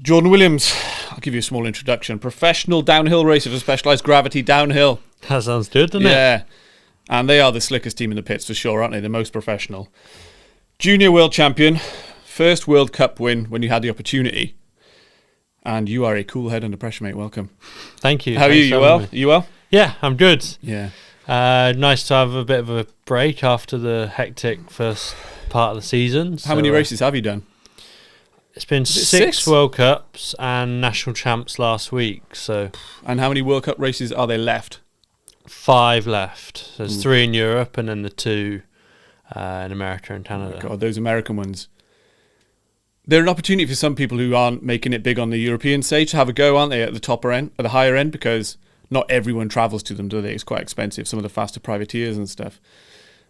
Jordan Williams, I'll give you a small introduction. Professional downhill racer for Specialized Gravity Downhill. That sounds good, doesn't it? Yeah. And they are the slickest team in the pits for sure, aren't they? The most professional. Junior world champion. First World Cup win when you had the opportunity. And you are a cool head under pressure, mate. Welcome. Thank you. How are you? You well? You well? Yeah, I'm good. Yeah. Nice to have a bit of a break after the hectic first part of the season. How many races have you done? It's been six World Cups and national champs last week. So. And how many World Cup races are there left? 5 left. There's 3 in Europe and then the 2 in America and Canada. Oh God, those American ones. They're an opportunity for some people who aren't making it big on the European stage to have a go, aren't they, at the topper end, at the higher end, because not everyone travels to them, do they? It's quite expensive, some of the faster privateers and stuff.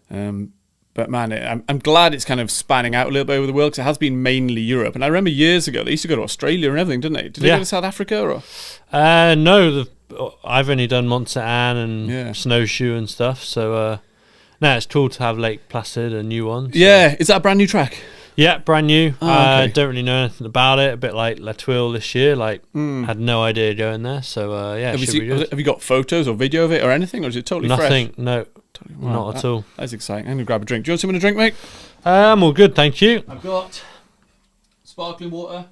But man, I'm glad it's kind of spanning out a little bit over the world, because it has been mainly Europe. And I remember years ago, they used to go to Australia and everything, didn't they? Did they go to South Africa? Or? No, I've only done Mont St. Anne and Snowshoe and stuff. So, no, it's cool to have Lake Placid, a new one. So. Yeah, is that a brand new track? Yeah, brand new. Okay. Don't really know anything about it. A bit like La Tuile this year. Had no idea going there. So yeah, it should be good. Have you got photos or video of it or anything, or is it totally fresh? Nothing. No, not at all. That's exciting. I'm gonna grab a drink. Do you want something to drink, mate? I'm all good, thank you. I've got sparkling water,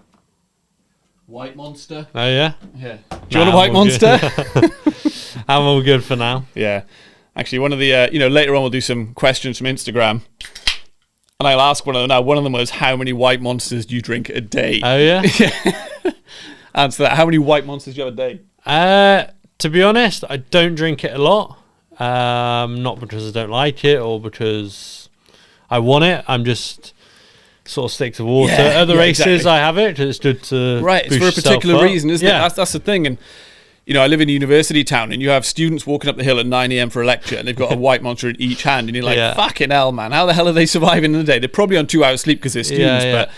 White Monster. Oh yeah. Yeah. Do you want a White Monster? I'm all good for now. Yeah. Actually, one of the later on we'll do some questions from Instagram. And I'll ask one of them now. One of them was, how many White Monsters do you drink a day? Oh, yeah? Answer that. How many White Monsters do you have a day? To be honest, I don't drink it a lot. Not because I don't like it or because I want it. I'm just sort of stick to water. At the races, exactly. I have it because it's good to Right, it's for a particular reason, isn't it? That's the thing. And I live in a university town, and you have students walking up the hill at 9 a.m. for a lecture, and they've got a White Monster in each hand, and you're like, fucking hell, man, how the hell are they surviving in the day? They're probably on 2 hours sleep because they're students, but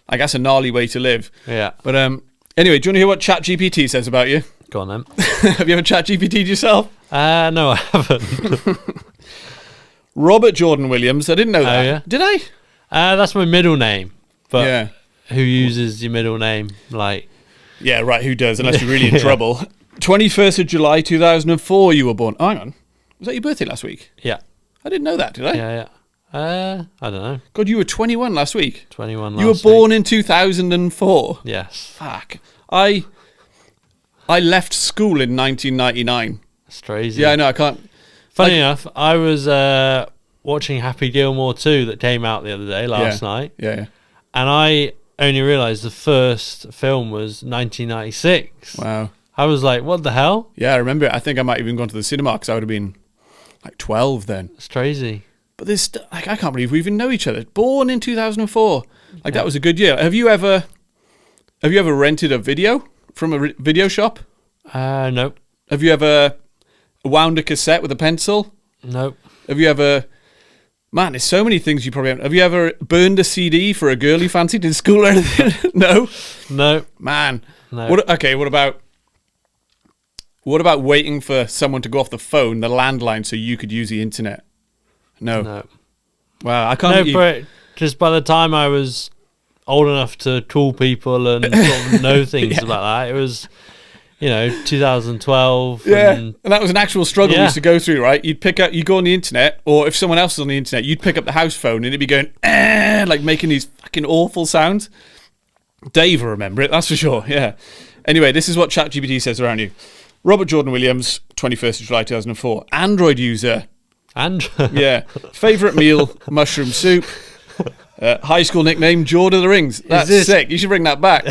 I guess a gnarly way to live. Yeah. But anyway, do you want to hear what ChatGPT says about you? Go on then. Have you ever ChatGPT'd yourself? No, I haven't. Robert Jordan Williams. I didn't know that. Oh, yeah? Did I? That's my middle name. But who uses your middle name? Yeah, right, who does, unless you're really in trouble. 21st of July 2004 you were born. Oh, hang on. Was that your birthday last week? Yeah. I didn't know that, did I? Yeah. I don't know. God, you were 21 last week. 21 last week. You were born in 2004. Yes. Fuck. I left school in 1999. That's crazy. Yeah, I know, I can't. Funny enough, I was watching Happy Gilmore 2 that came out the other day, last night. Yeah. And I only realised the first film was 1996. Wow. I was like, what the hell? Yeah, I remember it. I think I might have even gone to the cinema because I would have been like 12 then. It's crazy. But there's I can't believe we even know each other. Born in 2004. That was a good year. Have you ever rented a video from a video shop? Nope. Have you ever wound a cassette with a pencil? Nope. Have you ever... Man, there's so many things you probably haven't... Have you ever burned a CD for a girl you fancied in school or anything? No? No. Man. No. What about waiting for someone to go off the phone, the landline, so you could use the internet? No. Wow, I can't... but just by the time I was old enough to call people and sort of know things about that, it was... 2012. Yeah, and that was an actual struggle we used to go through, right? You'd go on the internet, or if someone else was on the internet, you'd pick up the house phone and it'd be going, like making these fucking awful sounds. Dave will remember it, that's for sure, yeah. Anyway, this is what ChatGPT says around you. Robert Jordan Williams, 21st of July 2004. Android user. Android? Yeah. Favourite meal, mushroom soup. High school nickname, Jordan of the Rings. That's sick. You should bring that back.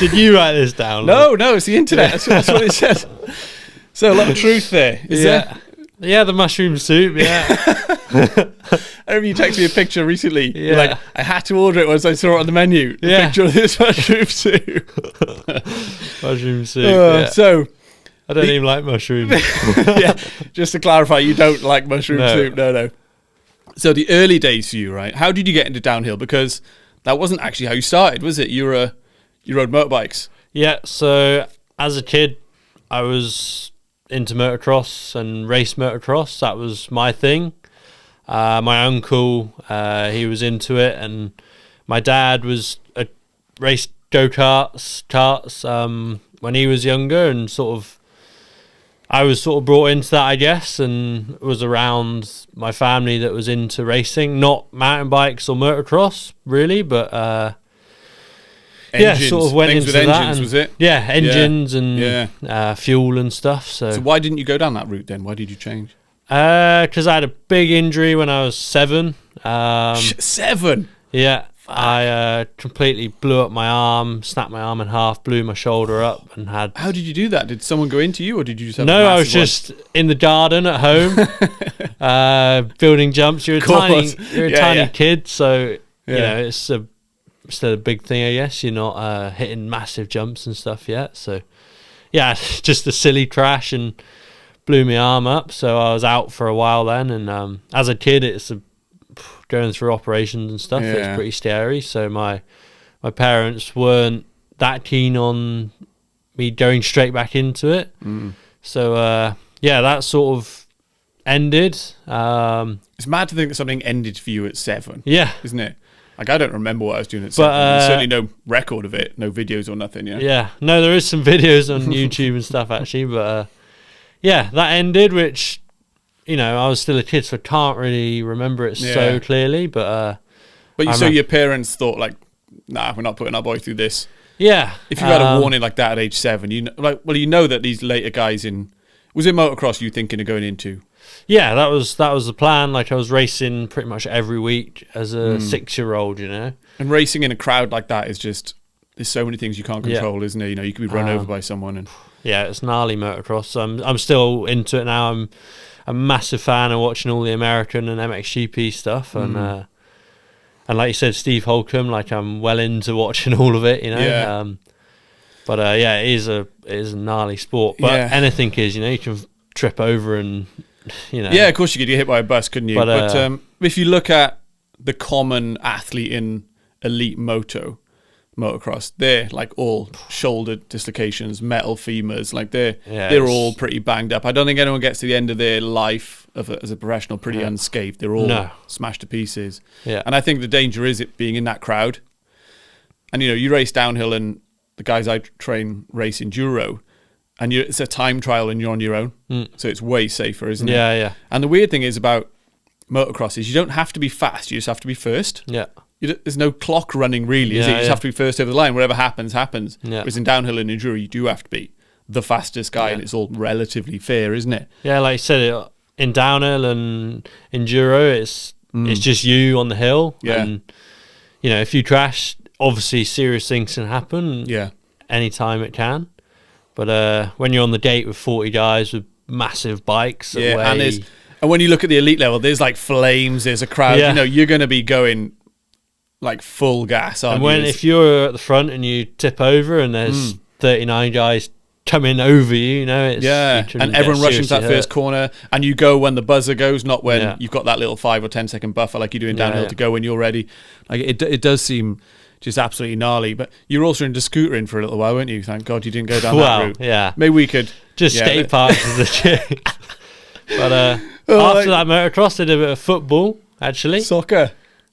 Did you write this down? No, it's the internet. That's what it says. So a lot of truth there. Is there? Yeah, the mushroom soup, yeah. I remember you texted me a picture recently. Yeah. You're like, I had to order it once I saw it on the menu. The picture of this mushroom soup. Mushroom soup, So... I don't even like mushrooms. Just to clarify, you don't like mushroom soup. No. So the early days for you, right? How did you get into downhill? Because that wasn't actually how you started, was it? You rode motorbikes. Yeah. So as a kid, I was into motocross and race motocross. That was my thing. My uncle, he was into it, and my dad was a race go-karts when he was younger, and sort of I was sort of brought into that, I guess, and was around my family that was into racing, not mountain bikes or motocross really, but Engines, sort of went things into with that. engines, And, was it? Yeah, engines Yeah. and fuel and stuff. So why didn't you go down that route then? Why did you change? Because I had a big injury when I was 7. 7? Yeah, I completely blew up my arm, snapped my arm in half, blew my shoulder up, and had. How did you do that? Did someone go into you, or did you just have No, a I was massive one? just in the garden at home, building jumps. You're a tiny kid, so you know it's still a big thing, I guess. You're not hitting massive jumps and stuff yet, so yeah, just a silly crash and blew my arm up. So I was out for a while then, and as a kid, going through operations and stuff. Yeah. It's pretty scary. So my parents weren't that keen on me going straight back into it. So that sort of ended. It's mad to think that something ended for you at 7. Yeah, isn't it? Like, I don't remember what I was doing at 7. There's certainly no record of it, no videos or nothing. Yeah. No, there is some videos on YouTube and stuff actually, but that ended, which. You know, I was still a kid, so I can't really remember it so clearly. But so your parents thought, like, nah, we're not putting our boy through this. Yeah. If you had a warning like that at age 7, you know that these later guys was it motocross you thinking of going into? Yeah, that was the plan. Like, I was racing pretty much every week as a 6-year-old, you know. And racing in a crowd like that is just, there's so many things you can't control, isn't there? You know, you could be run over by someone. And yeah, it's gnarly motocross. So I'm still into it now. I'm a massive fan of watching all the American and MXGP stuff, and like you said, Steve Holcomb. Like, I'm well into watching all of it, you know. Yeah. It is a gnarly sport. But anything is, you know, you can trip over and, you know. Yeah, of course you could get hit by a bus, couldn't you? But if you look at the common athlete in elite motocross, they're like all shoulder dislocations, metal femurs, like they're all pretty banged up. I don't think anyone gets to the end of their life as a professional pretty unscathed. They're all smashed to pieces. Yeah. And I think the danger is it being in that crowd. And you know, you race downhill, and the guys I train race enduro, and it's a time trial and you're on your own. So it's way safer, isn't it? Yeah. And the weird thing is about motocross is you don't have to be fast, you just have to be first. Yeah. There's no clock running, really, is it? You just have to be first over the line. Whatever happens. Yeah. Whereas in downhill and enduro, you do have to be the fastest guy, and it's all relatively fair, isn't it? Yeah, like you said, in downhill and enduro, it's just you on the hill. Yeah. And, you know, if you crash, obviously serious things can happen. Yeah. Anytime it can. But when you're on the gate with 40 guys with massive bikes, and when you look at the elite level, there's like flames, there's a crowd. You know, you're going to be going like full gas, aren't you? And if you're at the front and you tip over and there's 39 guys coming over you, you know, it's and everyone rushing to that first corner, and you go when the buzzer goes, not when you've got that little 5 or 10 second buffer like you do in downhill to go when you're ready. Like it does seem just absolutely gnarly. But you were also into scootering for a little while, weren't you? Thank God you didn't go down that route. Yeah, maybe we could just skate parks as a chick. But after that motocross, I did a bit of football, actually. Soccer.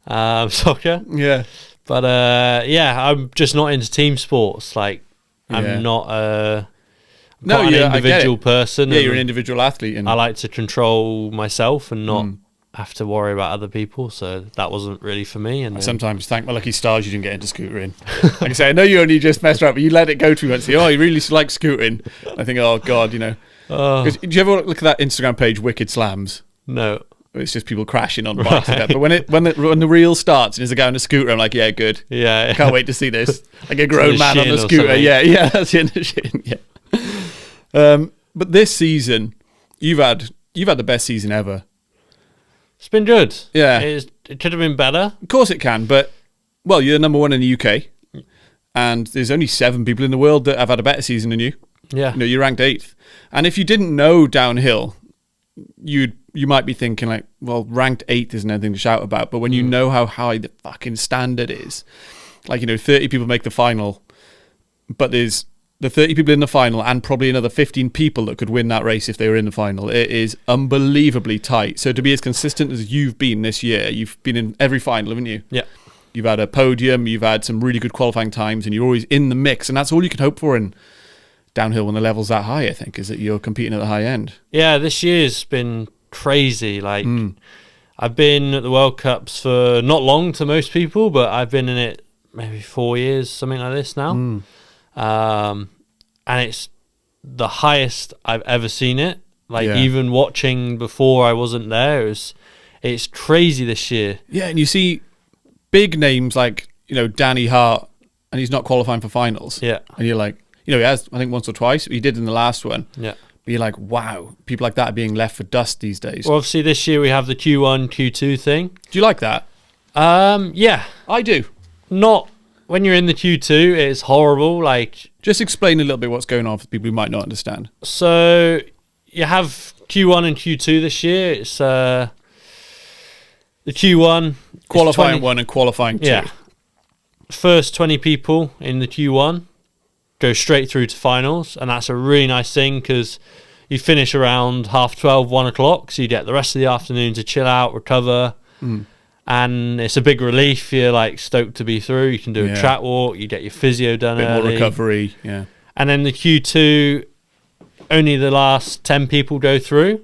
Yeah. But I'm just not into team sports. Like, I'm not an individual person. Yeah, you're an individual athlete, and I like to control myself and not have to worry about other people. So that wasn't really for me. And I sometimes thank my lucky stars you didn't get into scootering. Like I say, I know you only just messed around, but you let it go to me once. Oh, you really like scootering. I think, oh God, you know. Did you ever look at that Instagram page, Wicked Slams? No. It's just people crashing on bikes. Like that. But when the reel starts and there's a guy on a scooter, I'm like, yeah, good. Yeah. Can't wait to see this. Like a grown man on a scooter. Yeah, that's in the shin. Yeah. But this season, you've had the best season ever. It's been good. Yeah. It could have been better. Of course it can, but well, you're number 1 in the UK, and there's only 7 people in the world that have had a better season than you. Yeah. You know, you're ranked 8th. And if you didn't know downhill, you might be thinking like, well, ranked 8th isn't anything to shout about. But when you know how high the fucking standard is, like, you know, 30 people make the final, but there's the 30 people in the final and probably another 15 people that could win that race if they were in the final. It is unbelievably tight. So to be as consistent as you've been this year, you've been in every final, haven't you? Yeah. you've had a podium, you've had some really good qualifying times, and you're always in the mix. And that's all you can hope for in downhill when the level's that high, I think, is that you're competing at the high end. Yeah, this year's been crazy. Like, I've been at the World Cups for not long to most people, but I've been in it maybe 4 years, something like this now. And it's the highest I've ever seen it. Like, even watching before I wasn't there, it's crazy this year. Yeah, and you see big names like, Danny Hart, and he's not qualifying for finals. Yeah. And you're like, he has, I think, once or twice. He did in the last one. Yeah. But you're like, wow, people like that are being left for dust these days. Well, obviously this year we have the Q1, Q2 thing. Do you like that? Yeah. I do. Not when you're in the Q2, it's horrible. Like, just explain a little bit what's going on for people who might not understand. So you have Q1 and Q2 this year. It's the Q1 qualifying 1 and qualifying 2. Yeah. First 20 people in the Q1 go straight through to finals, and that's a really nice thing because you finish around 12:30, 1 o'clock, so you get the rest of the afternoon to chill out, recover, and it's a big relief. You're like stoked to be through. You can do a track walk, you get your physio done, a bit early. more recovery, yeah. And then the Q2, only the last 10 people go through.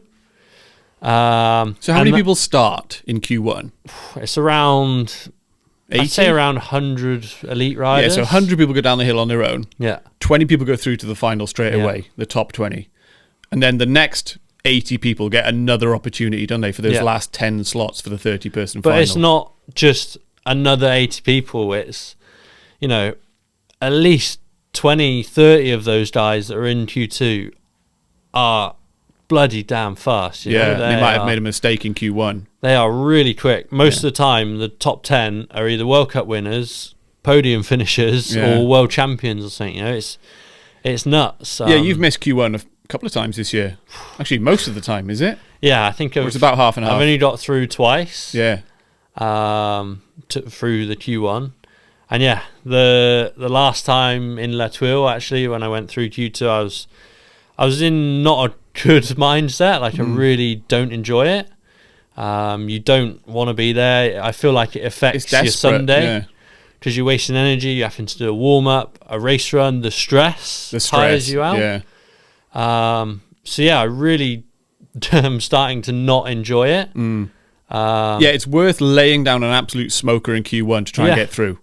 So how many people start in Q1? It's around 80? I'd say around 100 elite riders. Yeah, so 100 people go down the hill on their own. Yeah. 20 people go through to the final straight away, the top 20. And then the next 80 people get another opportunity, don't they, for those last 10 slots for the 30-person final. But it's not just another 80 people. It's, at least 20, 30 of those guys that are in Q2 are bloody damn fast. They might have made a mistake in Q1. They are really quick. Most of the time, the top 10 are either World Cup winners, podium finishers, or world champions or something. It's nuts. You've missed Q1 a couple of times this year. Actually, most of the time, is it? Yeah, I think it's about half and half. I've only got through twice. Yeah. Through the Q1. And the last time in La Tuile, actually, when I went through Q2, I was in not a good mindset. Like, I really don't enjoy it. You don't want to be there. I feel like it affects your Sunday because you're wasting energy. You're having to do a warm up, a race run. The stress tires you out. Yeah. I really am starting to not enjoy it. It's worth laying down an absolute smoker in Q1 to try and get through.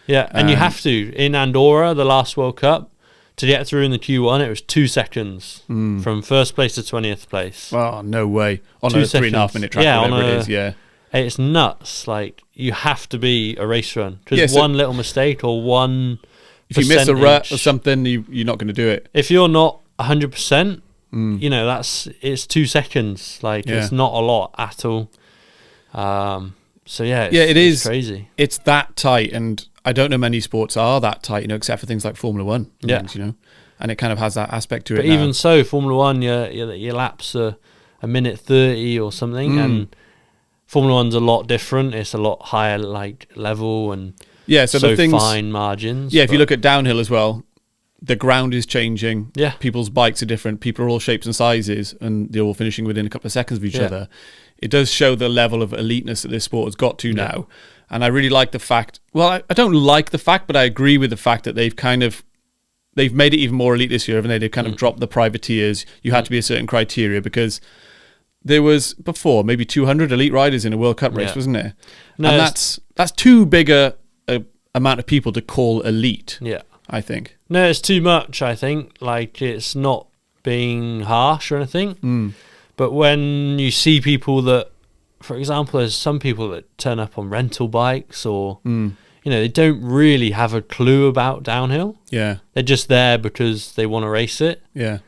Yeah, and you have to. In Andorra, the last World Cup, to get through in the Q1, it was 2 seconds from first place to 20th place. Oh, no way. On a 3.5 minute track, whatever it is, It's nuts. Like, you have to be a race run. Because one little mistake or one if you miss a rut or something, you're not going to do it. If you're not 100%, it's 2 seconds. Like, it's not a lot at all. It's crazy. It's that tight, and I don't know many sports are that tight, except for things like Formula 1. Things, and it kind of has that aspect to it. But even so, Formula 1, your laps are a minute 30 or something, and Formula 1's a lot different. It's a lot higher level and so the things, fine margins. Yeah, if you look at downhill as well, the ground is changing. Yeah. People's bikes are different. People are all shapes and sizes, and they're all finishing within a couple of seconds of each other. It does show the level of eliteness that this sport has got to now. And I really like the fact, I don't like the fact, but I agree with the fact that they've made it even more elite this year, haven't they? They've kind of dropped the privateers. You had to be a certain criteria because there was before maybe 200 elite riders in a World Cup race, wasn't there? No, and that's too big a amount of people to call elite. Yeah. I think. No, it's too much, I think. Like, it's not being harsh or anything. But when you see people that, for example, there's some people that turn up on rental bikes or, they don't really have a clue about downhill. Yeah. They're just there because they want to race it. Yeah.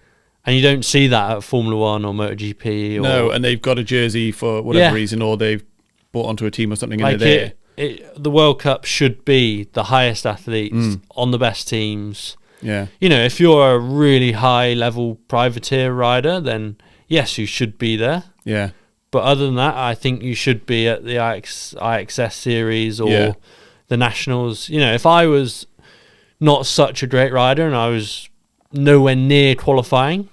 And you don't see that at Formula 1 or MotoGP. No, and they've got a jersey for whatever reason, or they've bought onto a team or something and they're there. The World Cup should be the highest athletes on the best teams. Yeah. If you're a really high level privateer rider, then yes, you should be there. Yeah. But other than that, I think you should be at the IXS series or the nationals. If I was not such a great rider and I was nowhere near qualifying,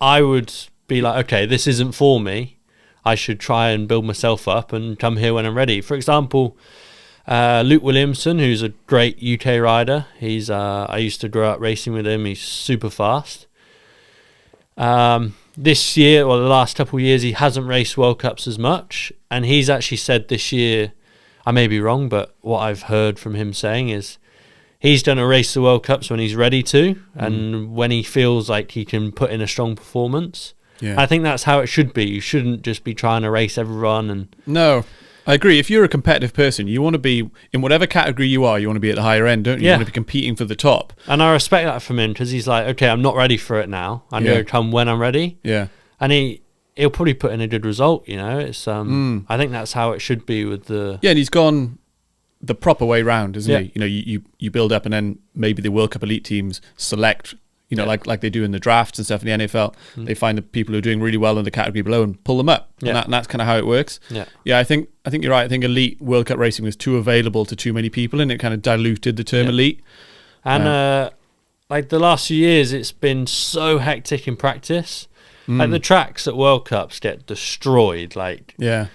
I would be like, okay, this isn't for me. I should try and build myself up and come here when I'm ready. For example, Luke Williamson, who's a great UK rider. He's I used to grow up racing with him. He's super fast. This year, or the last couple of years, he hasn't raced World Cups as much, and he's actually said this year, I may be wrong, but what I've heard from him saying is he's going to race the World Cups when he's ready to, and when he feels like he can put in a strong performance. Yeah. I think that's how it should be. You shouldn't just be trying to race everyone. And No, I agree. If you're a competitive person, you want to be, in whatever category you are, you want to be at the higher end, don't you? Yeah. You want to be competing for the top. And I respect that from him, because he's like, okay, I'm not ready for it now. I'm going to come when I'm ready. Yeah. And he'll probably put in a good result, you know. It's I think that's how it should be with the... Yeah, and he's gone the proper way round, isn't Yeah. he? You know, you build up, and then maybe the World Cup elite teams select, you know, like they do in the drafts and stuff in the NFL. They find the people who are doing really well in the category below and pull them up. Yeah. And that's kind of how it works. Yeah. Yeah, I think you're right. I think elite World Cup racing was too available to too many people, and it kind of diluted the term elite. And like the last few years, it's been so hectic in practice. Like the tracks at World Cups get destroyed. Like Yeah.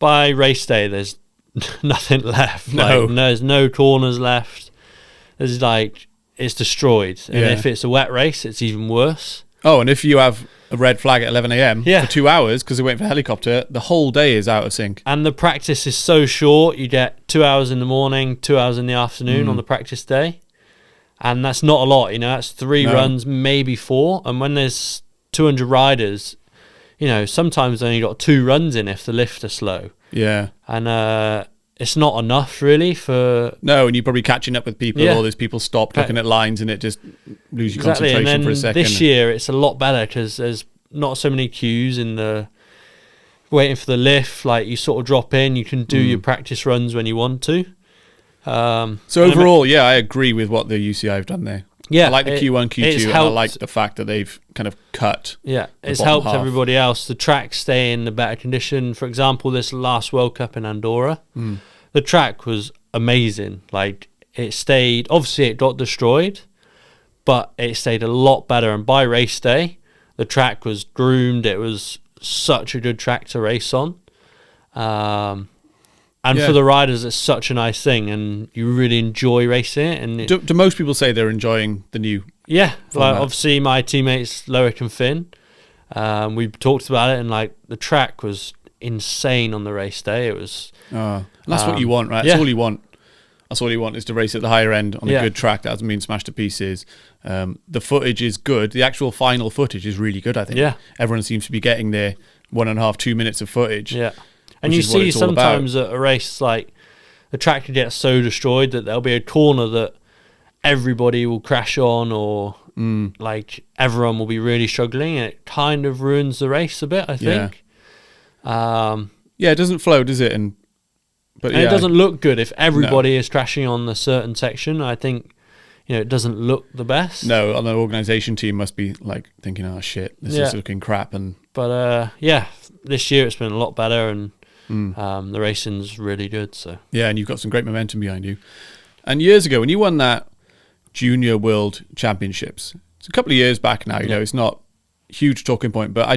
by race day, there's nothing left. No. Like, there's no corners left. There's like, it's destroyed. And Yeah. if it's a wet race, it's even worse. Oh, and if you have a red flag at 11 a.m. Yeah. for 2 hours because they're waiting for a helicopter, the whole day is out of sync. And the practice is so short. You get 2 hours in the morning, 2 hours in the afternoon on the practice day. And that's not a lot, you know. That's 3 runs, maybe 4. And when there's 200 riders, you know, sometimes they only got 2 runs in if the lifts are slow. Yeah. And it's not enough really for... No, and you're probably catching up with people. Yeah. All these people stop looking at lines, and it just lose your Exactly. concentration And then for a second. this year it's a lot better because there's not so many queues in the waiting for the lift. Like, you sort of drop in, you can do your practice runs when you want to. So overall, yeah, I agree with what the UCI have done there. Yeah, I like the Q1, Q2, and I helped. like the fact that they've kind of cut. Yeah, the it's bottom helped half. everybody else. The tracks stay in a better condition. For example, this last World Cup in Andorra, the track was amazing. Like, it stayed, obviously it got destroyed, but it stayed a lot better. And by race day, the track was groomed. It was such a good track to race on. And for the riders, it's such a nice thing, and you really enjoy racing it. And Do most people say they're enjoying the new? yeah, like format? obviously my teammates Loic and Finn, we talked about it, and like the track was insane on the race day. It was, And that's what you want, right? yeah. That's all you want. That's all you want, is to race at the higher end on a Yeah. good track that hasn't been smashed to pieces. The footage is good. The actual final footage is really good, I think. Yeah. Everyone seems to be getting their 1.5, 2 minutes of footage. yeah. And Which you is what see it's all about. sometimes at a race, like the track can get so destroyed that there'll be a corner that everybody will crash on, or like everyone will be really struggling, and it kind of ruins the race a bit, I think. Yeah, it doesn't flow, does it? And it doesn't look good if everybody is crashing on a certain section. I think, you know, it doesn't look the best. No, and the organisation team must be like thinking, "Oh shit, this is looking crap." And But this year it's been a lot better, and the racing's really good. So yeah, and you've got some great momentum behind you. And years ago, when you won that Junior World Championships, it's a couple of years back now. You know, it's not a huge talking point, but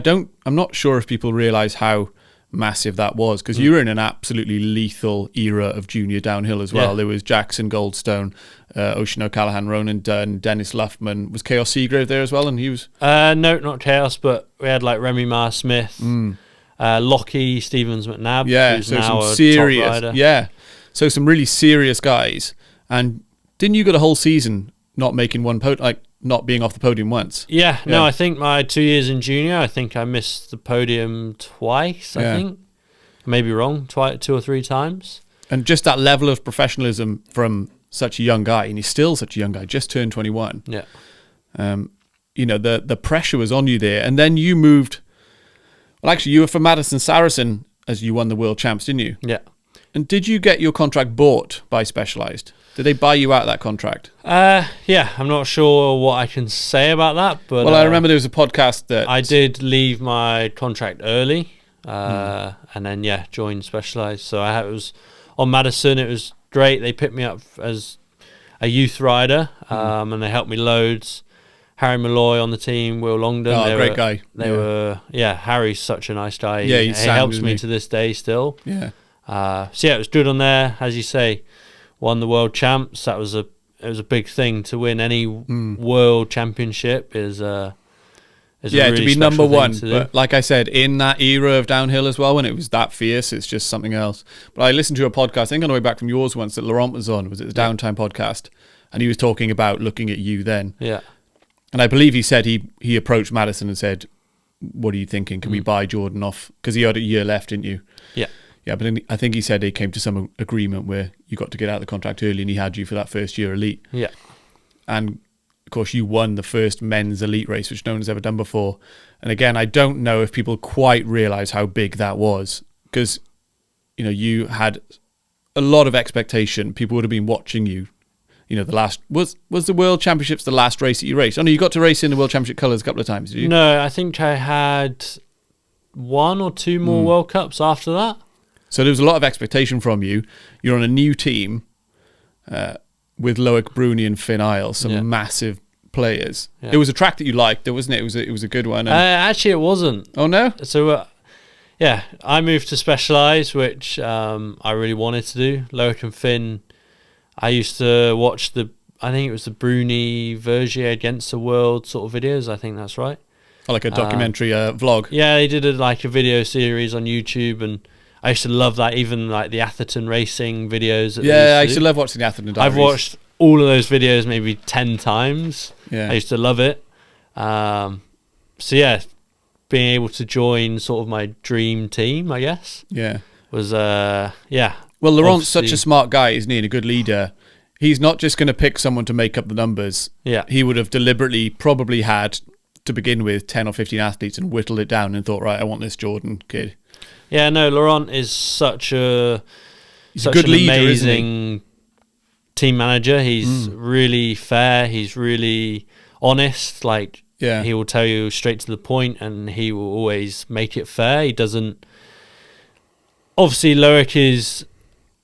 I'm not sure if people realise how massive that was, because you were in an absolutely lethal era of junior downhill as well. Yeah. There was Jackson Goldstone, Ocean O'Callaghan, Ronan Dunn, Dennis Luffman. Was Chaos Seagrave there as well? And he was... no, not Chaos, but we had like Remy Mara Smith, Lockie Stevens McNabb, Yeah, who's so now some a serious... top rider. Yeah, so some really serious guys. And didn't you go the whole season not making not being off the podium once? Yeah, Yeah. no, I think my 2 years in junior, I think I missed the podium twice, I Yeah. think. I may be wrong, 2 or 3 times. And just that level of professionalism from such a young guy, and he's still such a young guy, just turned 21. Yeah. You know, the pressure was on you there. And then you moved... Well, actually, you were for Madison Saracen as you won the World Champs, didn't you? Yeah. And did you get your contract bought by Specialized? Did they buy you out of that contract? Yeah, I'm not sure what I can say about that, but... Well, I remember there was a podcast that... I did leave my contract early, and then, joined Specialized. So it was on Madison, it was great. They picked me up as a youth rider, and they helped me loads. Harry Malloy on the team, Will Longdon. Oh, great guy. They were, Harry's such a nice guy. Yeah, he he's sound, helps isn't me he? to this day still. Yeah. So yeah, it was good on there. As you say, won the world champs. It was a big thing to win any world championship. Is a really to be special number thing one. to do. But like I said, in that era of downhill as well, when it was that fierce, it's just something else. But I listened to a podcast, I think on the way back from yours once, that Laurent was on. Was it the Downtime podcast? And he was talking about looking at you then. Yeah. And I believe he said he approached Madison and said, "What are you thinking? Can we buy Jordan off?" Because he had a year left, didn't you? Yeah. Yeah, but I think he said they came to some agreement where you got to get out of the contract early, and he had you for that first year elite. Yeah. And of course, you won the first men's elite race, which no one has ever done before. And again, I don't know if people quite realise how big that was, because you had a lot of expectation. People would have been watching you. The last was the World Championships the last race that you raced? Oh no, you got to race in the World Championship colours a couple of times, did you? No, I think I had 1 or 2 more World Cups after that. So there was a lot of expectation from you. You're on a new team with Loic Bruni and Finn Isles, some massive players. Yeah. It was a track that you liked, wasn't it? It was a good one. Actually, it wasn't. Oh no! So I moved to Specialized, which I really wanted to do. Loic and Finn. I used to watch I think it was the Bruni Vergier Against the World sort of videos. I think that's right. Oh, like a documentary vlog. Yeah, they did a video series on YouTube, and I used to love that. Even like the Atherton racing videos. I used to love watching the Atherton Diaries. I've watched all of those videos maybe 10 times. Yeah, I used to love it. So yeah, being able to join sort of my dream team, I guess. Yeah, was Well, Laurent's such a smart guy, isn't he? And a good leader. He's not just going to pick someone to make up the numbers. Yeah. He would have deliberately probably had, to begin with, 10 or 15 athletes and whittled it down and thought, right, I want this Jordan kid. Yeah, no, Laurent is such a good leader, amazing team manager. He's really fair. He's really honest. Like, he will tell you straight to the point, and he will always make it fair. He doesn't... Obviously, Loic is...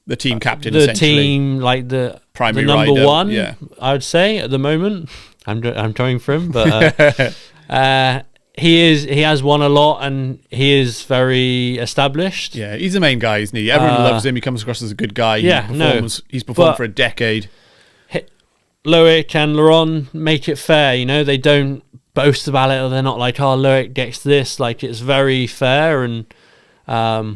the team captain, the team, like the primary number rider, one, yeah. I would say at the moment. I'm trying for him, but he has won a lot, and he is very established. Yeah, he's the main guy, isn't he? Everyone loves him. He comes across as a good guy. He's performed for a decade. Loic and Laurent make it fair. They don't boast about it, or they're not like, oh, Loic gets this. Like, it's very fair, and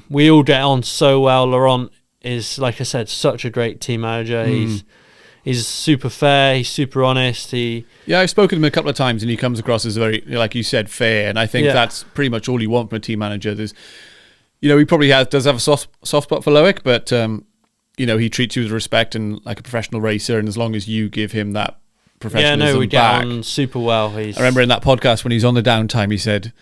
we all get on so well. Laurent is, like I said, such a great team manager. He's super fair. He's super honest. I've spoken to him a couple of times, and he comes across as very, like you said, fair. And I think that's pretty much all you want from a team manager. There's, he probably does have a soft spot for Loic, but he treats you with respect and like a professional racer. And as long as you give him that professionalism, we get on super well. I remember in that podcast when he's on the downtime, he said,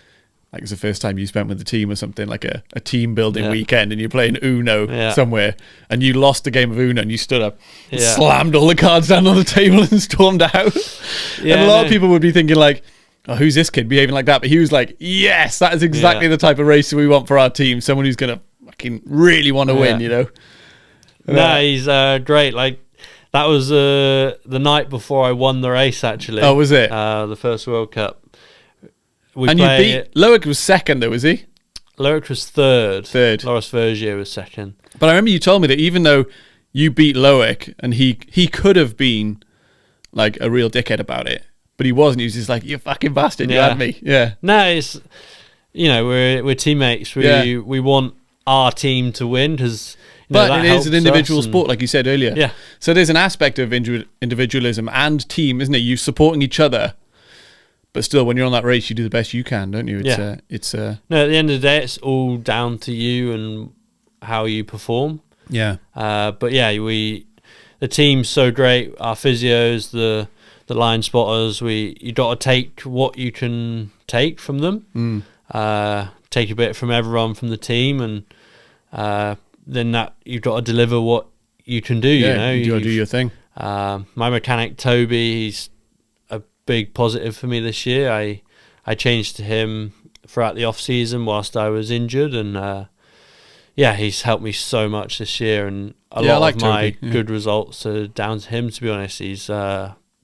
like, it's the first time you spent with the team or something, like a team building weekend, and you're playing Uno somewhere, and you lost a game of Uno, and you stood up, and slammed all the cards down on the table and stormed out. And a lot of people would be thinking like, oh, who's this kid behaving like that? But he was like, yes, that is exactly the type of racer we want for our team. Someone who's going to fucking really want to win, No, he's great. Like, that was the night before I won the race, actually. Oh, was it? The first World Cup. You beat... Loic was second, though, was he? Loic was third. Loris Vergier was second. But I remember you told me that even though you beat Loic, and he could have been like a real dickhead about it, but he wasn't. He was just like, you fucking bastard, you had me. Yeah. No, it's... we're teammates. We want our team to win, because... But it is an individual sport, like you said earlier. Yeah. So there's an aspect of individualism and team, isn't it? You supporting each other. But still, when you're on that race, you do the best you can, don't you? No, at the end of the day, it's all down to you and how you perform. Yeah. But the team's so great. Our physios, the line spotters, you got to take what you can take from them. Take a bit from everyone from the team, and then that you've got to deliver what you can do. You got to do your thing. My mechanic Toby, he's big positive for me this year. I changed to him throughout the off season whilst I was injured, and he's helped me so much this year, and a lot of my good results are down to him, to be honest. He's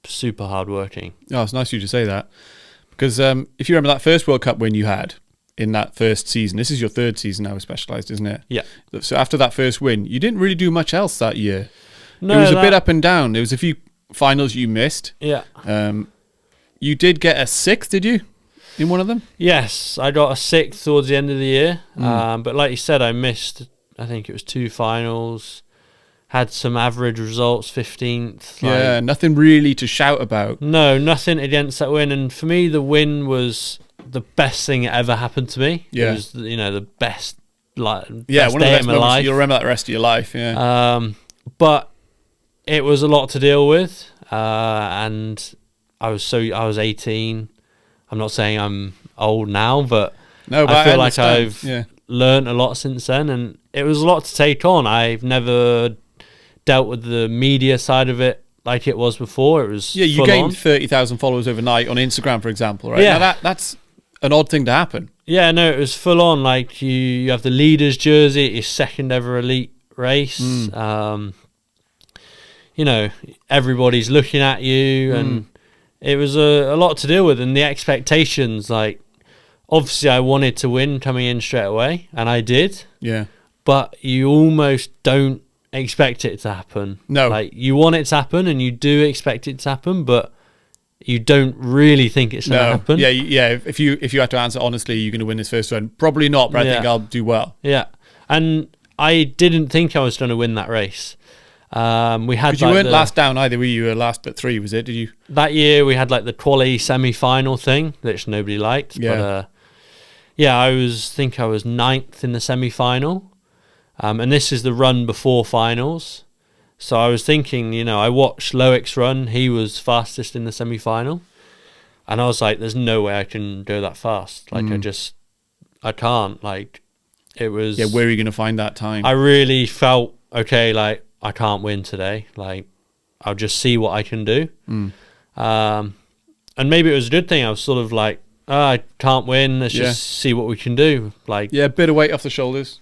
super hard working. Oh, it's nice of you to say that, because if you remember that first World Cup win you had, in that first season. This is your third season now with Specialized, isn't it? Yeah. So after that first win, you didn't really do much else that year. No, it was a bit up and down. There was a few finals you missed. Yeah. You did get a 6th, did you? In one of them? Yes, I got a 6th towards the end of the year. But like you said, I missed, I think it was 2 finals. Had some average results, 15th. Yeah, nothing really to shout about. No, nothing against that win. And for me, the win was the best thing that ever happened to me. Yeah. It was, the best, best One of the day best of my moments. life. You'll remember that the rest of your life, yeah. But it was a lot to deal with. And I was 18. I'm not saying I'm old now, but I feel like I've learned a lot since then, and it was a lot to take on. I've never dealt with the media side of it like it was before. It was you gained 30,000 followers overnight on Instagram, for example, right? Yeah. Now that's an odd thing to happen. Yeah, no, it was full on. Like you have the leaders jersey at your second ever elite race. Everybody's looking at you, and it was a lot to deal with, and the expectations, like, obviously I wanted to win coming in straight away, and I did. Yeah. But you almost don't expect it to happen. No. Like, you want it to happen, and you do expect it to happen, but you don't really think it's going to happen. Yeah. If you had to answer honestly, you're going to win this first run. Probably not, but I think I'll do well. Yeah. And I didn't think I was going to win that race. We had. Because you weren't last down either, were you? You were last but 3, was it? Did you? That year we had like the quali semi-final thing, which nobody liked. Yeah. But I was 9th in the semi-final, and this is the run before finals. So I was thinking, I watched Loick's run. He was fastest in the semi-final, and I was like, "There's no way I can go that fast. Like I can't. Like it was. Yeah, where are you going to find that time? I really felt okay. Like, I can't win today. Like, I'll just see what I can do. And maybe it was a good thing. I was sort of like, I can't win. Let's just see what we can do. Like, a bit of weight off the shoulders.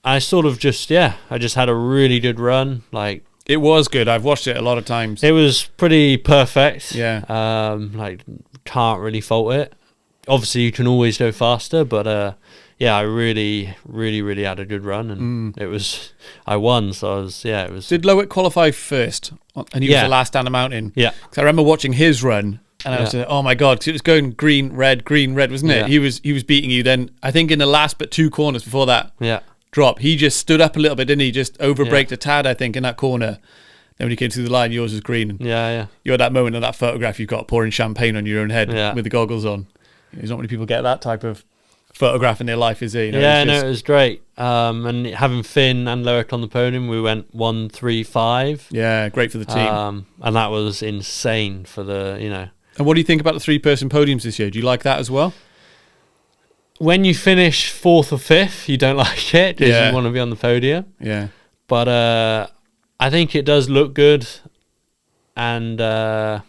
I sort of I just had a really good run. Like, it was good. I've watched it a lot of times. It was pretty perfect. Yeah. Like, can't really fault it. Obviously, you can always go faster, but I really, really, really had a good run, and I won, so it was. Did Loick qualify first? And he was the last down the mountain? Yeah. Because I remember watching his run, and I was like, oh my God, because it was going green, red, wasn't it? Yeah. He was beating you. Then, I think in the last but 2 corners before that drop, he just stood up a little bit, didn't he? Just overbraked a tad, I think, in that corner. Then when he came through the line, yours was green. And you had that moment of that photograph you've got pouring champagne on your own head with the goggles on. There's not many people get that type of photograph in their life, is it? It was great. And having Finn and Loick on the podium, we went 1, 3, 5. Yeah, great for the team. And that was insane for the, And what do you think about the 3-person podiums this year? Do you like that as well? When you finish 4th or 5th, you don't like it because you want to be on the podium. Yeah. But I think it does look good, and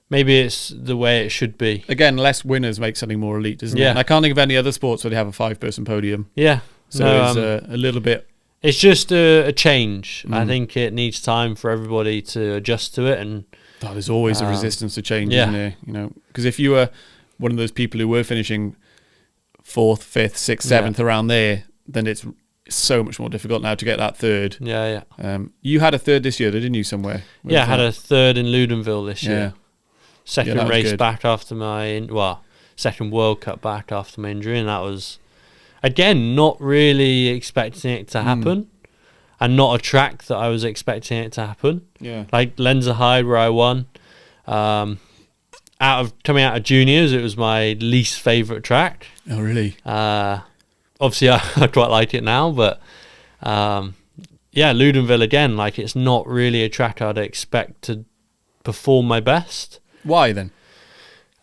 maybe it's the way it should be. Again, less winners make something more elite, doesn't it? And I can't think of any other sports where they have a 5-person podium. Yeah. So it's a little bit... It's just a change. I think it needs time for everybody to adjust to it. And there's always a resistance to change, isn't there? Because if you were one of those people who were finishing 4th, 5th, 6th, 7th around there, then it's so much more difficult now to get that 3rd. Yeah. You had a 3rd this year, didn't you, somewhere? I had a 3rd in Ludenville this year. Second race good. back after second World Cup back after my injury, and that was, again, not really expecting it to happen, and not a track that I was expecting it to happen. Yeah. Like Lenzerheide, where I won. Coming out of juniors, it was my least favourite track. Oh, really? Obviously, I quite like it now, but Ludenville again. Like, it's not really a track I'd expect to perform my best. Why then?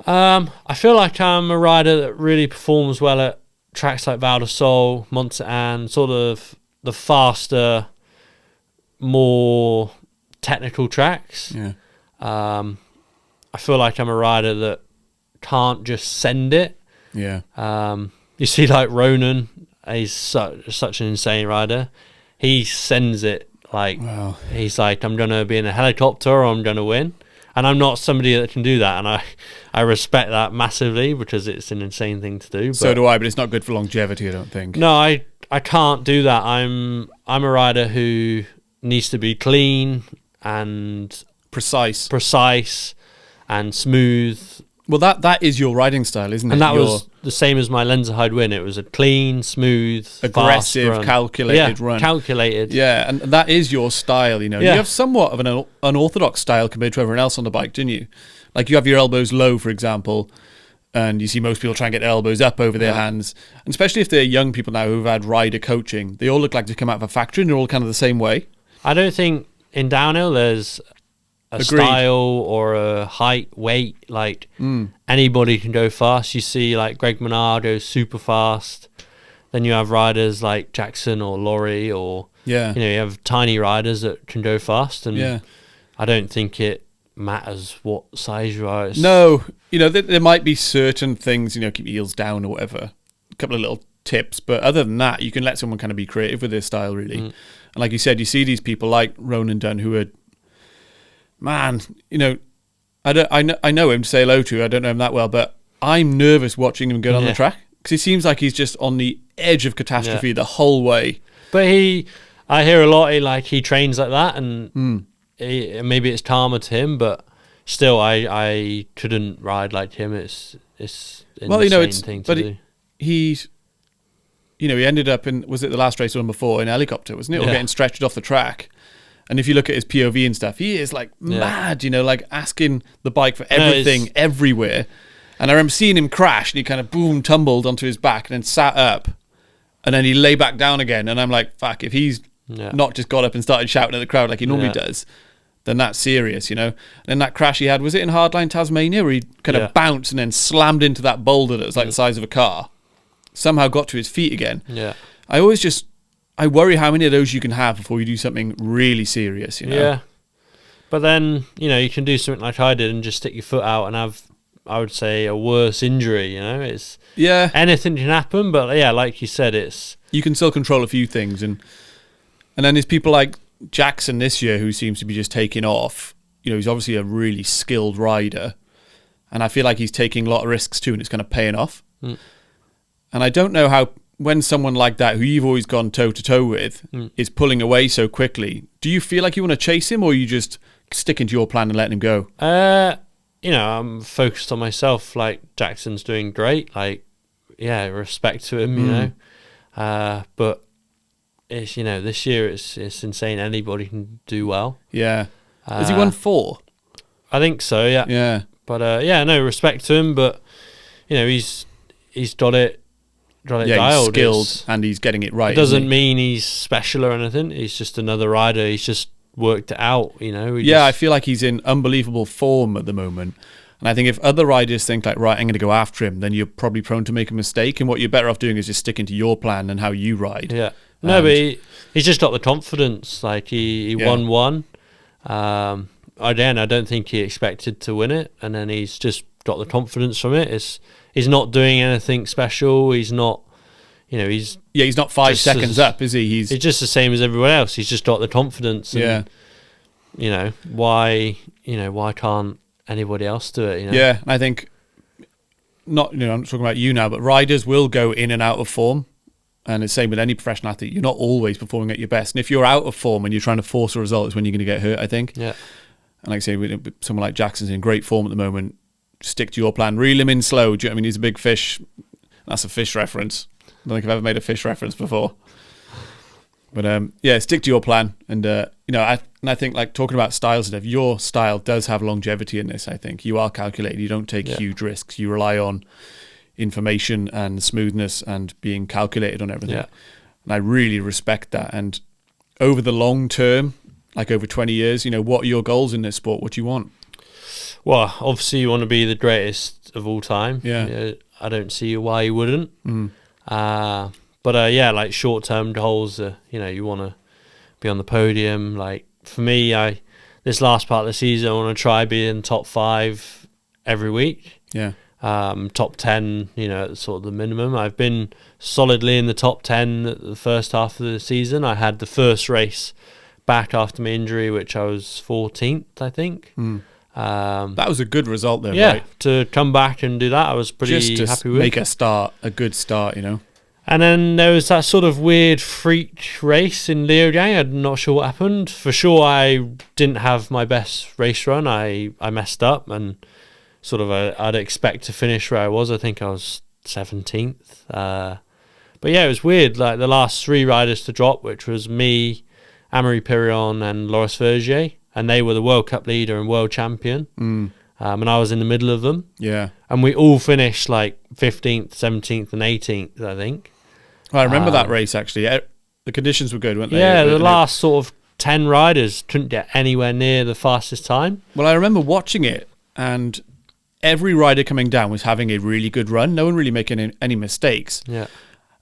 I feel like I'm a rider that really performs well at tracks like Val de Sol, Mont Saint Anne, sort of the faster, more technical tracks. Yeah. I feel like I'm a rider that can't just send it. Yeah. You see, like Ronan, he's such an insane rider. He sends it like he's like, I'm gonna be in a helicopter or I'm gonna win. And I'm not somebody that can do that, and I respect that massively because it's an insane thing to do. So do I, but it's not good for longevity, I don't think. No, I can't do that. I'm a rider who needs to be clean and precise and smooth. Well, that is your riding style, isn't it? And that was the same as my Lenzerheide win. It was a clean, smooth, aggressive, fast run. calculated run. Calculated. Yeah, and that is your style, you know. Yeah. You have somewhat of an unorthodox style compared to everyone else on the bike, didn't you? Like you have your elbows low, for example, and you see most people try and get their elbows up over their hands. And especially if they're young people now who've had rider coaching, they all look like they come out of a factory and they're all kind of the same way. I don't think in downhill there's a style or a height, weight. Like anybody can go fast. You see like Greg Menard goes super fast. Then you have riders like Jackson or Laurie, or you have tiny riders that can go fast. And I don't think it matters what size you are. No, there might be certain things, keep your heels down or whatever. A couple of little tips, but other than that, you can let someone kind of be creative with their style, really. And like you said, you see these people like Ronan Dunn who are, man, I know him to say hello to. I don't know him that well, but I'm nervous watching him go on the track because he seems like he's just on the edge of catastrophe the whole way. But I hear a lot. He trains like that, and maybe it's karma to him. But still, I couldn't ride like him. It's an insane thing to do. He ended up in, was it the last race or one before, in a helicopter, wasn't it? Or getting stretched off the track. And if you look at his POV and stuff, he is like mad, like asking the bike for everything, everywhere. And I remember seeing him crash and he kind of boom, tumbled onto his back and then sat up. And then he lay back down again. And I'm like, fuck, if he's not just got up and started shouting at the crowd like he normally does, then that's serious, And then that crash he had, was it in Hardline Tasmania, where he kind of bounced and then slammed into that boulder that was like the size of a car? Somehow got to his feet again. Yeah. I worry how many of those you can have before you do something really serious, Yeah. But then, you can do something like I did and just stick your foot out and have, I would say, a worse injury, It's anything can happen, but like you said, you can still control a few things. And then there's people like Jackson this year who seems to be just taking off. He's obviously a really skilled rider. And I feel like he's taking a lot of risks too, and it's kind of paying off. And I don't know how, when someone like that, who you've always gone toe-to-toe with, is pulling away so quickly, do you feel like you want to chase him, or are you just sticking to your plan and letting him go? I'm focused on myself. Like, Jackson's doing great. Like, respect to him, but it's, this year it's insane. Anybody can do well. Yeah. Has he won 4? I think so, yeah. Yeah. But, no, respect to him, but, he's got it dialed. He's skilled and he's getting it right. It doesn't mean he's special or anything. He's just another rider. He's just worked it out, I feel like he's in unbelievable form at the moment. And I think if other riders think like, right, I'm going to go after him, then you're probably prone to make a mistake. And what you're better off doing is just sticking to your plan and how you ride. Yeah. No, but he's just got the confidence. Like he won one. Again, I don't think he expected to win it. And then he's just got the confidence from it. He's not doing anything special. He's not, he's not 5 seconds up, is he? He's just the same as everyone else. He's just got the confidence. And, why can't anybody else do it? Yeah, I think I'm not talking about you now, but riders will go in and out of form, and it's the same with any professional athlete. You're not always performing at your best, and if you're out of form and you're trying to force a result, it's when you're going to get hurt, I think. Yeah, and like I say, with someone like Jackson's in great form at the moment. Stick to your plan. Reel him in slow. Do you know what I mean? He's a big fish. That's a fish reference. I don't think I've ever made a fish reference before. But stick to your plan. And I think, like, talking about styles and stuff, your style does have longevity in this. I think you are calculated. You don't take huge risks. You rely on information and smoothness and being calculated on everything. Yeah. And I really respect that. And over the long term, like over 20 years, what are your goals in this sport? What do you want? Well, obviously you want to be the greatest of all time. Yeah. I don't see why you wouldn't. But like short-term goals, you want to be on the podium. Like for me, this last part of the season, I want to try being top 5 every week. Yeah. Top 10, sort of the minimum. I've been solidly in the top 10 the first half of the season. I had the first race back after my injury, which I was 14th, I think. That was a good result though, Yeah, right? to come back and do that, I was pretty Just to happy with. make a good start, you know. And then there was that sort of weird freak race in Liujiang. I'm not sure what happened. For sure, I didn't have my best race run. I messed up, and sort of I'd expect to finish where I was. I think I was 17th. But yeah, it was weird. Like the last 3 riders to drop, which was me, Amory Pirion, and Loris Vergier, and they were the World Cup leader and world champion. And I was in the middle of them. Yeah. And we all finished like 15th, 17th, and 18th, I think. I remember that race actually. The conditions were good, weren't they? Yeah, the last sort of 10 riders couldn't get anywhere near the fastest time. Well, I remember watching it, and every rider coming down was having a really good run. No one really making any mistakes. Yeah.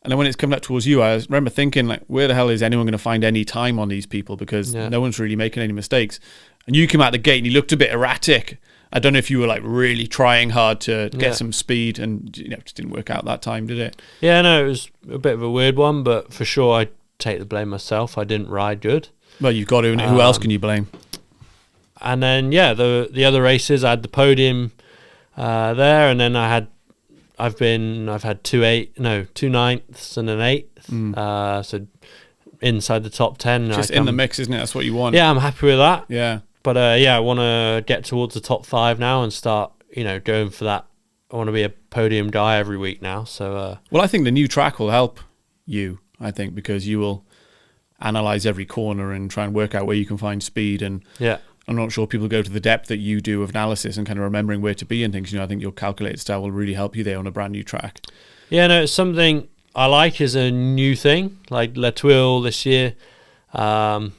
And then when it's coming up towards you, I remember thinking, like, where the hell is anyone going to find any time on these people? Because no one's really making any mistakes. And you came out the gate and you looked a bit erratic. I don't know if you were like really trying hard to get some speed, and it just didn't work out that time, did it? Yeah, no, it was a bit of a weird one, but for sure I take the blame myself. I didn't ride good. Well, you've got to. Who else can you blame? And then the other races, I had the podium there, and then I've had 2 ninths and an 8th. So inside the top 10. Just in the mix, isn't it? That's what you want. Yeah, I'm happy with that. Yeah. But I want to get towards the top 5 now and start, going for that. I want to be a podium guy every week now. So well, I think the new track will help you. I think because you will analyze every corner and try and work out where you can find speed. And I'm not sure people go to the depth that you do of analysis and kind of remembering where to be and things. I think your calculated style will really help you there on a brand new track. Yeah, no, it's something I like as a new thing. Like La Tuile this year, I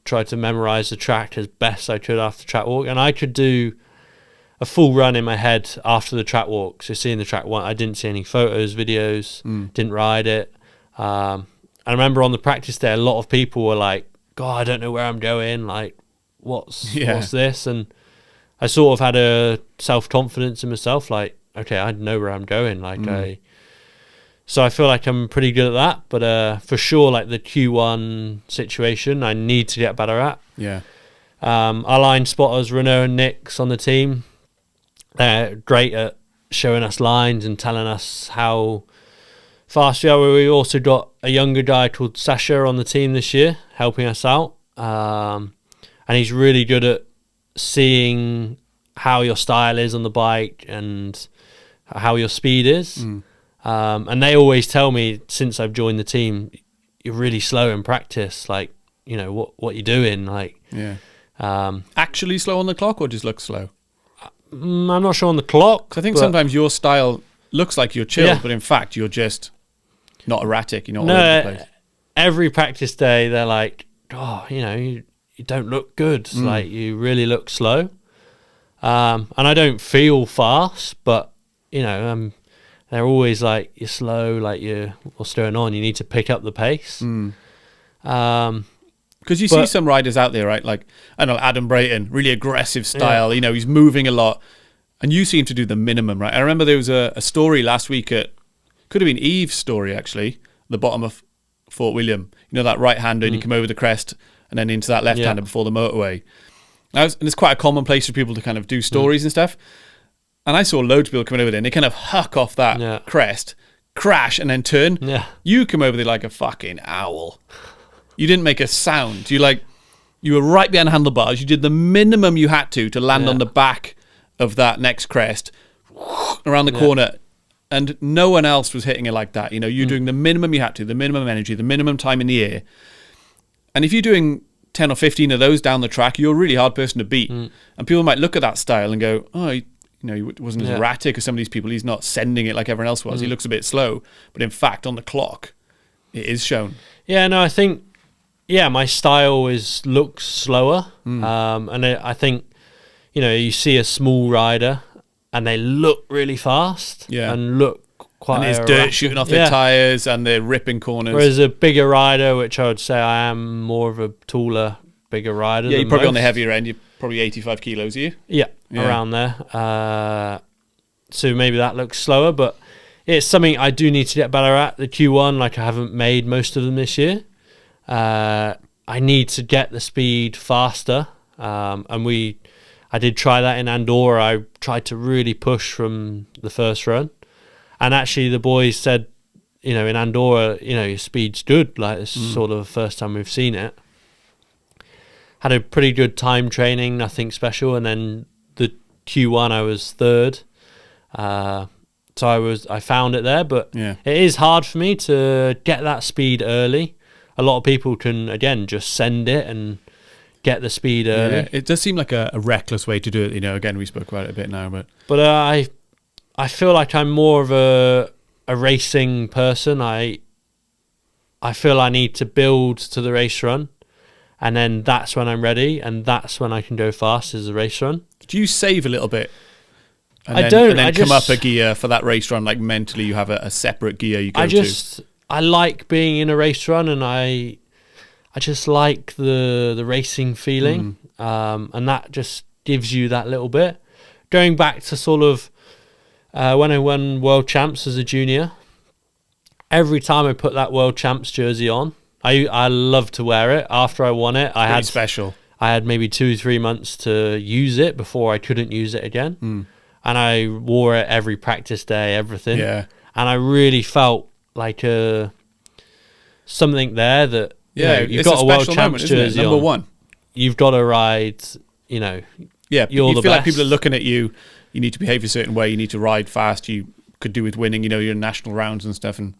tried to memorize the track as best I could after track walk, and I could do a full run in my head after the track walk. So seeing the track one, I didn't see any photos, videos, didn't ride it. I remember on the practice day, a lot of people were like, God, I don't know where I'm going. Like, what's this? And I sort of had a self-confidence in myself. Like, okay, I know where I'm going. Like So I feel like I'm pretty good at that, but for sure, like the Q1 situation, I need to get better at. Yeah. Our line spotters, Renault and Nix on the team, they're great at showing us lines and telling us how fast we are. We also got a younger guy called Sasha on the team this year, helping us out. And he's really good at seeing how your style is on the bike and how your speed is. And they always tell me since I've joined the team, you're really slow in practice. Like, what you're doing. Like, Actually slow on the clock or just look slow? I'm not sure on the clock. 'Cause I think sometimes your style looks like you're chilled, but in fact you're just not erratic. You're not all over the place. Every practice day they're like, oh, you don't look good. Like you really look slow. And I don't feel fast, but they're always like, you're slow, like what's going on? You need to pick up the pace. Because you see some riders out there, right? Like, I don't know, Adam Brayton, really aggressive style. He's moving a lot. And you seem to do the minimum, right? I remember there was a story last week could have been Eve's story, actually, the bottom of Fort William. That right-hander, and you come over the crest and then into that left-hander before the motorway. And it's quite a common place for people to kind of do stories and stuff. And I saw loads of people coming over there, and they kind of huck off that crest, crash, and then turn. Yeah. You come over there like a fucking owl. You didn't make a sound. You were right behind the handlebars. You did the minimum you had to land on the back of that next crest, around the corner, and no one else was hitting it like that. You're doing the minimum you had to, the minimum energy, the minimum time in the air. And if you're doing 10 or 15 of those down the track, you're a really hard person to beat. And people might look at that style and go, oh, he wasn't as erratic as some of these people. He's not sending it like everyone else was. He looks a bit slow. But in fact, on the clock, it is shown. Yeah, no, I think, my style looks slower. And I think, you see a small rider and they look really fast and look quite... And there's dirt shooting off their tyres and they're ripping corners. Whereas a bigger rider, which I would say I am more of a taller, bigger rider Yeah, than you're probably most. on the heavier end. You're probably 85 kilos, are you? Yeah. Around there. So maybe that looks slower, but it's something I do need to get better at. The Q1, like I haven't made most of them this year. I need to get the speed faster. And I did try that in Andorra. I tried to really push from the first run. And actually the boys said, you know, in Andorra, you know, your speed's good. Like, it's sort of the first time we've seen it. Had a pretty good time training, nothing special. And then the Q1, I was third. So I found it there, but it is hard for me to get that speed early. A lot of people can, again, just send it and get the speed early. Yeah, it does seem like a reckless way to do it. You know, again, we spoke about it a bit now, but I feel like I'm more of a racing person. I feel I need to build to the race run, and then that's when I'm ready, and that's when I can go fast as a race run. Do you save a little bit? And I then, don't. And then I come just, up a gear for that race run, like mentally you have a separate gear you go to. I like being in a race run, and I just like the racing feeling, and that just gives you that little bit. Going back to sort of when I won World Champs as a junior, every time I put that World Champs jersey on, I love to wear it. After I won it, I had special. I had maybe 2-3 months to use it before I couldn't use it again. And I wore it every practice day, everything. Yeah. And I really felt like something there that, you know, you've got a World Champs jersey Number on. one. You've got to ride, you know, yeah, you're you the feel best. like people are looking at you. You need to behave a certain way. You need to ride fast. You could do with winning, you know, your national rounds and stuff. And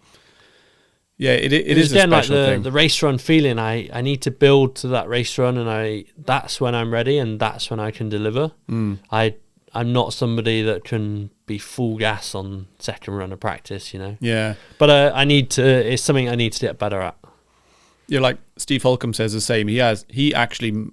yeah, it is a special thing. The race run feeling. I need to build to that race run, and that's when I'm ready, and that's when I can deliver. I'm not somebody that can be full gas on second run of practice, you know. Yeah, but it's something I need to get better at. Yeah, like Steve Holcomb says the same. He actually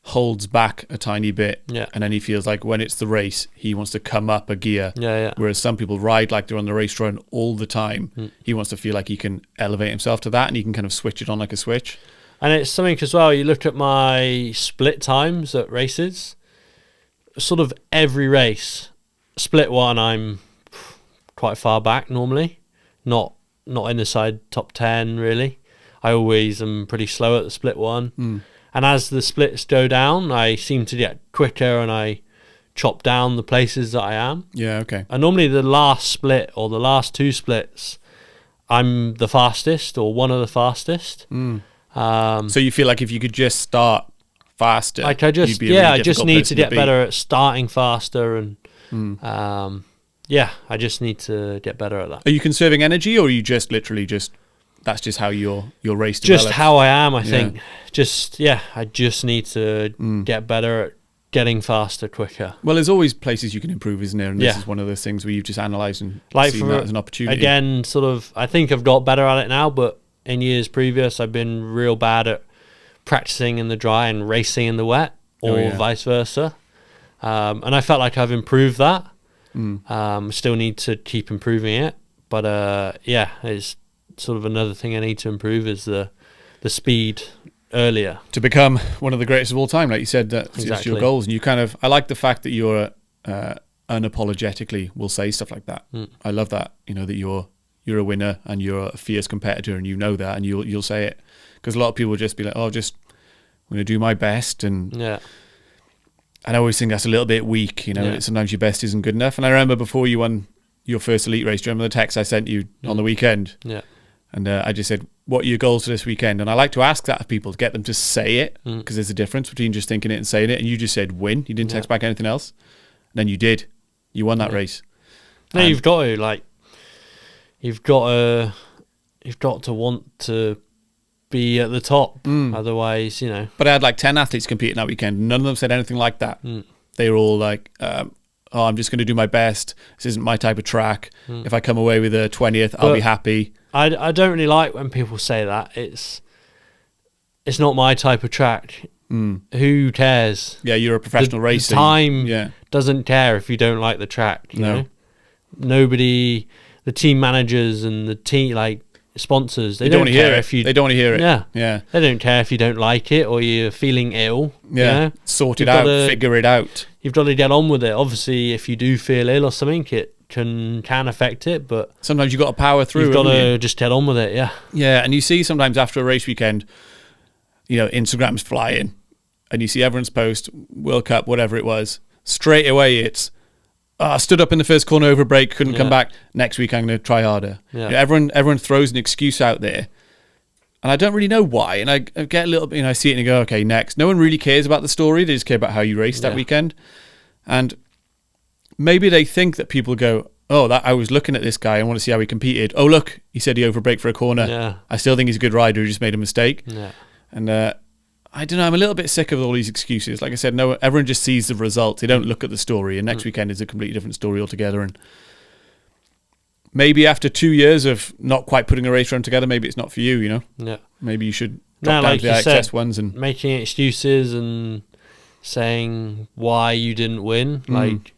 holds back a tiny bit, and then he feels like when it's the race, he wants to come up a gear. Whereas some people ride like they're on the race run all the time. He wants to feel like he can elevate himself to that, and he can kind of switch it on like a switch. And it's something as well. You look at my split times at races. Sort of every race, split one, I'm quite far back normally, not in the side top 10 really. I always am pretty slow at the split one, and as the splits go down, I seem to get quicker, and I chop down the places that I am. Yeah, okay. And normally the last split or the last two splits, I'm the fastest or one of the fastest. So you feel like if you could just start faster, like I just need to get better at starting faster, and I just need to get better at that. Are you conserving energy, or are you just literally that's just how your race develops? Just how I am, I think. I just need to get better at getting faster quicker. Well, there's always places you can improve, isn't there? And this is one of those things where you've just analysed and seen that as an opportunity. Again, sort of, I think I've got better at it now, but in years previous, I've been real bad at practicing in the dry and racing in the wet, or vice versa. And I felt like I've improved that. Still need to keep improving it, but it's sort of another thing I need to improve is the speed earlier to become one of the greatest of all time. Like you said, that's your goals, and I like the fact that you're unapologetically will say stuff like that. I love that, you know, that you're a winner and you're a fierce competitor, and you know that, and you'll say it. Because a lot of people will just be like, I'm going to do my best. And I always think that's a little bit weak, you know. Sometimes your best isn't good enough. And I remember before you won your first elite race, do you remember the text I sent you on the weekend? And I just said, what are your goals for this weekend? And I like to ask that of people, to get them to say it, because there's a difference between just thinking it and saying it. And you just said win. You didn't text back anything else. And then you did. You won that race. No, you've got to, you've got to want to be at the top, otherwise, you know. But I had like 10 athletes competing that weekend. None of them said anything like that. They were all like, I'm just going to do my best. This isn't my type of track. If I come away with a 20th, I'll be happy. I don't really like when people say that. It's not my type of track. Who cares? Yeah, you're a professional racer. The time doesn't care if you don't like the track. You know? Nobody, the team managers and the team, sponsors, they don't care if you... They don't want to hear it. Yeah. They don't care if you don't like it or you're feeling ill. Yeah. You know? Sort it out, figure it out. You've got to get on with it. Obviously, if you do feel ill or something, it can affect it, but... Sometimes you've got to power through. You've got to just get on with it, Yeah, and you see sometimes after a race weekend, you know, Instagram's flying, and you see everyone's post, World Cup, whatever it was, straight away it's, I stood up in the first corner over break, couldn't come back. Next week I'm going to try harder. Yeah. You know, everyone throws an excuse out there, and I don't really know why. And I get a little bit, I see it and I go, okay, next. No one really cares about the story. They just care about how you raced that weekend. And maybe they think that people go, oh, I was looking at this guy. I want to see how he competed. Oh, look, he said he overbraked for a corner. Yeah. I still think he's a good rider who just made a mistake. Yeah. And I don't know. I'm a little bit sick of all these excuses. Like I said, no, everyone just sees the result. They don't look at the story. And next weekend is a completely different story altogether. And maybe after 2 years of not quite putting a race run together, maybe it's not for you. You know. Yeah. Maybe you should drop down like to the you said, IXS ones and making excuses and saying why you didn't win. Like,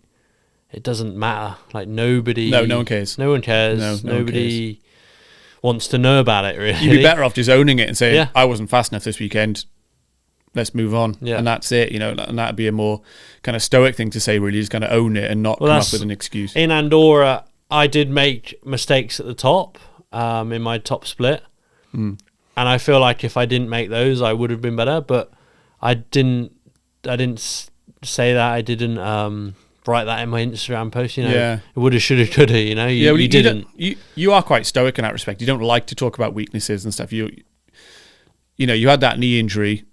it doesn't matter. Like, nobody. No one cares. No one cares. No Nobody wants to know about it. Really, you'd be better off just owning it and saying, Yeah. I wasn't fast enough this weekend. Let's move on. Yeah. And that's it, you know, and that'd be a more kind of stoic thing to say, really, just kind of own it and not come up with an excuse. In Andorra, I did make mistakes at the top in my top split. And I feel like if I didn't make those, I would have been better. But I didn't say that. I didn't write that in my Instagram post. You know, Yeah. it woulda, shoulda, coulda. You know, you didn't. You are quite stoic in that respect. You don't like to talk about weaknesses and stuff. You know, you had that knee injury.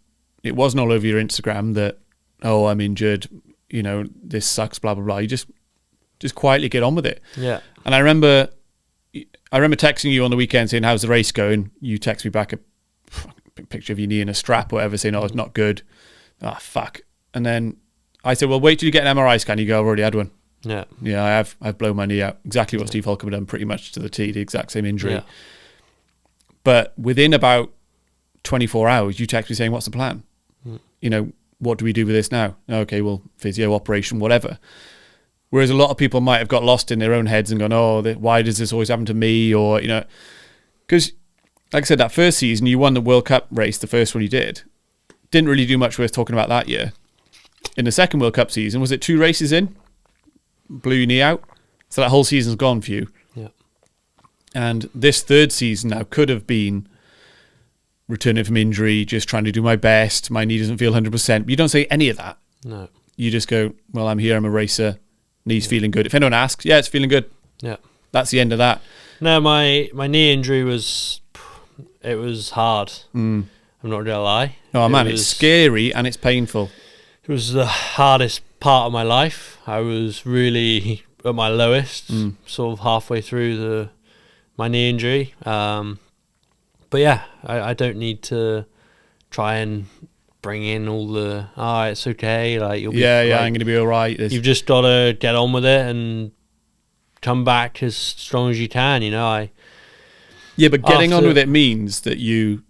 It wasn't all over your Instagram that, oh, I'm injured. You know, this sucks. Blah blah blah. You just quietly get on with it. Yeah. And I remember texting you on the weekend saying, how's the race going? You text me back a picture of your knee in a strap or whatever, saying, oh, it's not good. Ah, fuck. And then I said, well, wait till you get an MRI scan. You go, I've already had one. Yeah. Yeah, I've blown my knee out. Exactly what Steve Holcomb had done, pretty much to the T, the exact same injury. Yeah. But within about 24 hours, you text me saying, what's the plan? You know, what do we do with this now? Okay, well, physio, operation, whatever. Whereas a lot of people might have got lost in their own heads and gone, oh, why does this always happen to me? Or, you know, because, like I said, that first season, you won the World Cup race, the first one you did. Didn't really do much worth talking about that year. In the second World Cup season, was it 2 races in? Blew your knee out. So that whole season's gone for you. Yeah. And this third season now could have been returning from injury, just trying to do my best. My knee doesn't feel 100%. But you don't say any of that. No. You just go, well, I'm here, I'm a racer. Knee's feeling good. If anyone asks, yeah, it's feeling good. Yeah. That's the end of that. No, my knee injury was hard. I'm not gonna lie. Oh man, it's scary and it's painful. It was the hardest part of my life. I was really at my lowest, sort of halfway through my knee injury. But yeah, I don't need to try and bring in all the, it's okay, like you'll be I'm going to be all right. You've just got to get on with it and come back as strong as you can, you know. But getting on with it means that you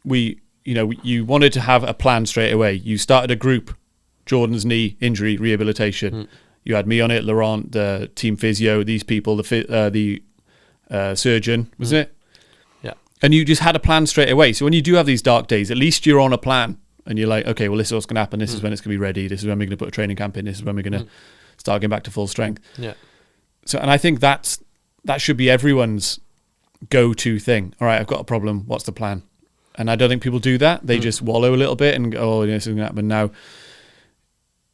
wanted to have a plan straight away. You started a group, Jordan's knee injury rehabilitation. You had me on it, Laurent, the team physio, these people, the surgeon, wasn't it? Yeah. And you just had a plan straight away. So when you do have these dark days, at least you're on a plan. And you're like, okay, well, this is what's going to happen. This is when it's going to be ready. This is when we're going to put a training camp in. This is when we're going to start getting back to full strength. Yeah. So, and I think that should be everyone's go-to thing. All right, I've got a problem. What's the plan? And I don't think people do that. They just wallow a little bit and go, oh, this is going to happen now.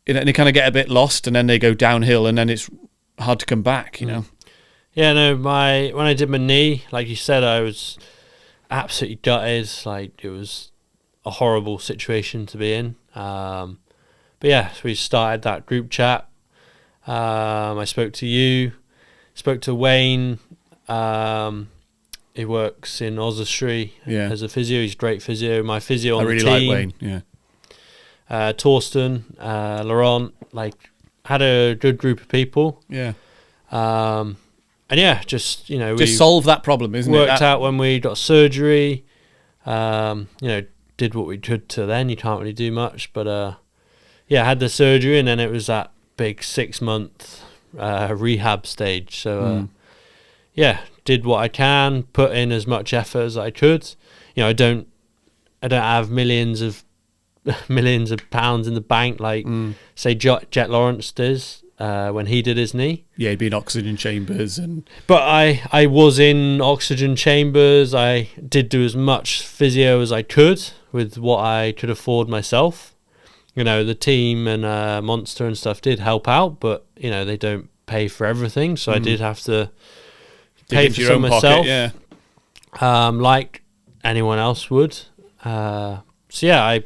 And they kind of get a bit lost, and then they go downhill, and then it's hard to come back, you know? Yeah, no, when I did my knee, like you said, I was absolutely gutted. Like, it was a horrible situation to be in. But yeah, so we started that group chat. I spoke to you, spoke to Wayne. He works in Oswestry as a physio. He's a great physio. My physio on the team. I really like Wayne, yeah. Torsten, Laurent, had a good group of people. Yeah. And yeah, just, we solve that problem, isn't it? Worked out when we got surgery, did what we could to then. You can't really do much, but I had the surgery, and then it was that big 6-month rehab stage. So did what I can, put in as much effort as I could. I don't have millions of pounds in the bank like say Jet Lawrence does when he did his knee. Yeah, he'd be in oxygen chambers but I was in oxygen chambers. I did do as much physio as I could with what I could afford myself. the team and Monster and stuff did help out, but they don't pay for everything, so I did have to pay for some myself, like anyone else would. So yeah, I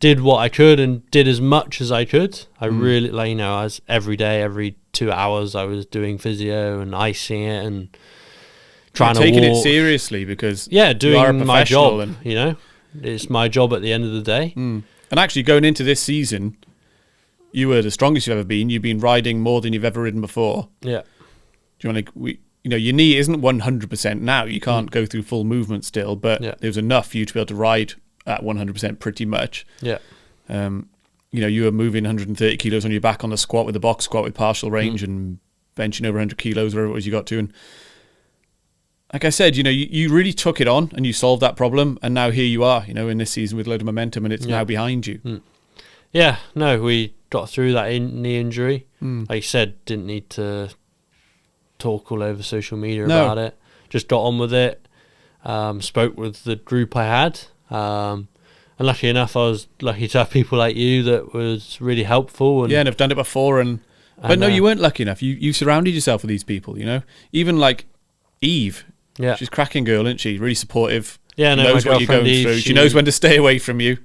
did what I could and did as much as I could. I really, I was every day, every 2 hours, I was doing physio and icing it and trying to taking walk. it seriously because doing my job. It's my job at the end of the day. And actually, going into this season, you were the strongest you've ever been. You've been riding more than you've ever ridden before. Yeah. Do you want to? Your knee isn't 100% now. You can't go through full movement still, but there was enough for you to be able to ride at 100% pretty much. Yeah. You were moving 130 kilos on your back on the squat with the box squat with partial range and benching over 100 kilos, wherever it was you got to. And like I said, you really took it on and you solved that problem. And now here you are, in this season with a load of momentum and it's now behind you. Yeah, no, we got through that knee injury. Like you said, didn't need to talk all over social media about it. Just got on with it. Spoke with the group I had. And lucky enough, I was lucky to have people like you that was really helpful. And I've done it before. But no, you weren't lucky enough. You surrounded yourself with these people, Even like Eve. Yeah. She's a cracking girl, isn't she? Really supportive. Yeah, she knows what you're going through. She knows when to stay away from you.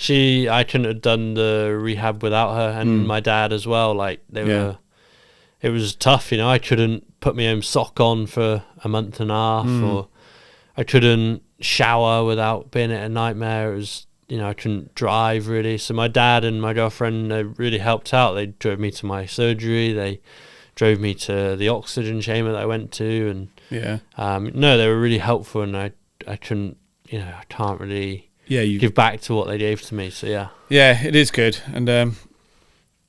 I couldn't have done the rehab without her, and my dad as well. Like it was tough, I couldn't put my own sock on for a month and a half, or I couldn't shower without being a nightmare. It was, I couldn't drive really. So my dad and my girlfriend, they really helped out. They drove me to my surgery. They drove me to the oxygen chamber that I went to, and they were really helpful. And I couldn't, I can't really give back to what they gave to me. So yeah, it is good. And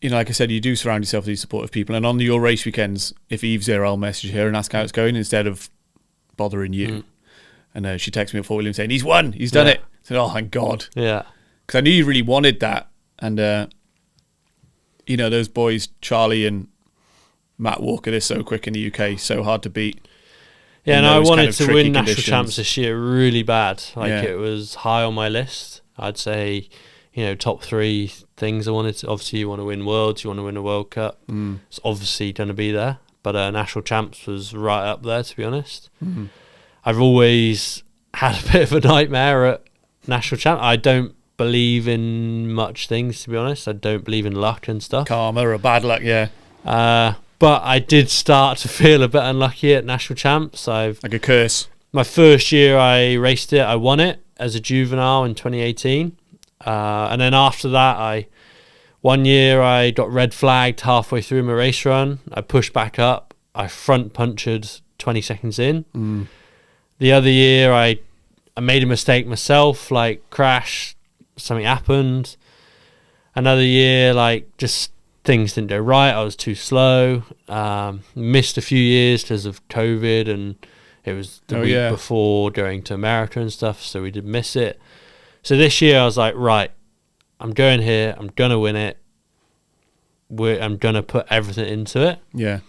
like I said, you do surround yourself with these supportive people. And on your race weekends, if Eve's there, I'll message her and ask how it's going instead of bothering you. And she texted me at Fort William saying, he's won, he's done it. I said, oh, thank God. Yeah. Because I knew you really wanted that. And, those boys, Charlie and Matt Walker, they're so quick in the UK, so hard to beat. Yeah, and I wanted to win national champs this year really bad. It was high on my list. I'd say, top 3 things I wanted to. Obviously, you want to win Worlds, you want to win a World Cup. It's obviously going to be there. But national champs was right up there, to be honest. I've always had a bit of a nightmare at national champ. I don't believe in much things, to be honest. I don't believe in luck and stuff. Karma or bad luck, but I did start to feel a bit unlucky at national champs. Like a curse. My first year I raced it, I won it as a juvenile in 2018. And then after that, one year I got red flagged halfway through my race run. I pushed back up. I front punctured 20 seconds in. The other year I made a mistake myself, like crashed, something happened. Another year, just things didn't go right. I was too slow. Missed a few years because of COVID, and it was the week before going to America and stuff, so we did miss it. So this year I was like, right, I'm going here. I'm going to win it. I'm going to put everything into it. Yeah.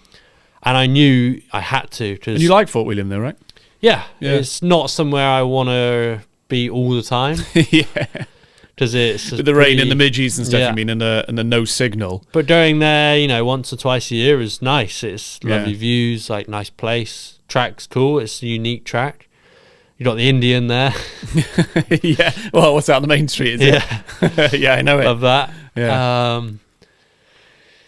And I knew I had to. And you like Fort William though, right? Yeah. It's not somewhere I want to be all the time. Yeah. Because it's with the rain and the midges and stuff, and the no signal. But going there, once or twice a year is nice. It's lovely views, nice place. Track's cool. It's a unique track. You got the Indian there. Yeah. Well, what's that on the main street? Is it? Yeah, I know it. Love that. Yeah.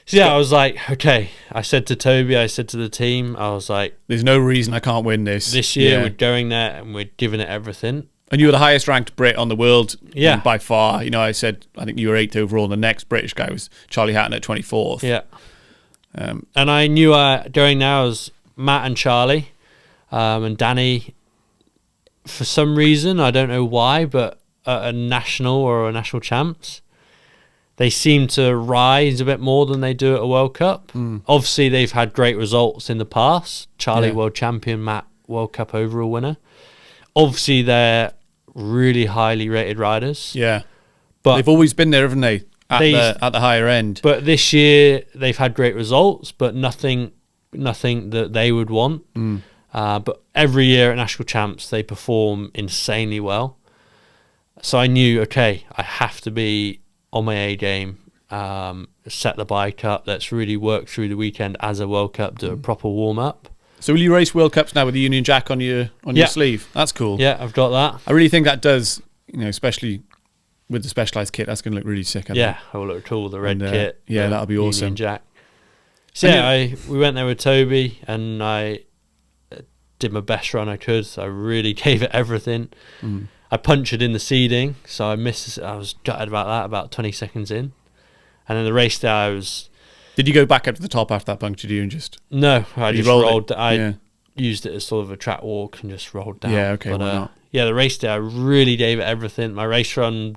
So I was like, okay. I said to Toby, I said to the team, I was like, there's no reason I can't win this. This year we're going there and we're giving it everything. And you were the highest ranked Brit on the world by far. I said, I think you were 8th overall. And the next British guy was Charlie Hatton at 24th. Yeah. And I knew going now as Matt and Charlie and Danny, for some reason, I don't know why, but at a national or a national champs, they seem to rise a bit more than they do at a World Cup. Obviously, they've had great results in the past. Charlie, world champion, Matt, World Cup overall winner. Obviously, they're really highly rated riders. Yeah. But they've always been there, haven't they? At the higher end. But this year, they've had great results, but nothing that they would want. But every year at national champs, they perform insanely well. So I knew, okay, I have to be on my A game, set the bike up. Let's really work through the weekend as a World Cup, do a proper warm up. So will you race World Cups now with the Union Jack on your sleeve? That's cool. Yeah, I've got that. I really think that does, especially with the Specialized kit, that's going to look really sick. I think. It will look cool. The red kit. Yeah, that'll be awesome. Union Jack. So we went there with Toby, and I did my best run I could. So I really gave it everything. I punctured in the seeding, so I missed. I was gutted about that. About 20 seconds in, and then the race day I was. Did you go back up to the top after that puncture? Do you and just? No, I just rolled. I Yeah. used it as sort of a track walk and just rolled down. Yeah, okay, But, why not? Yeah, the race day, I really gave it everything. My race run,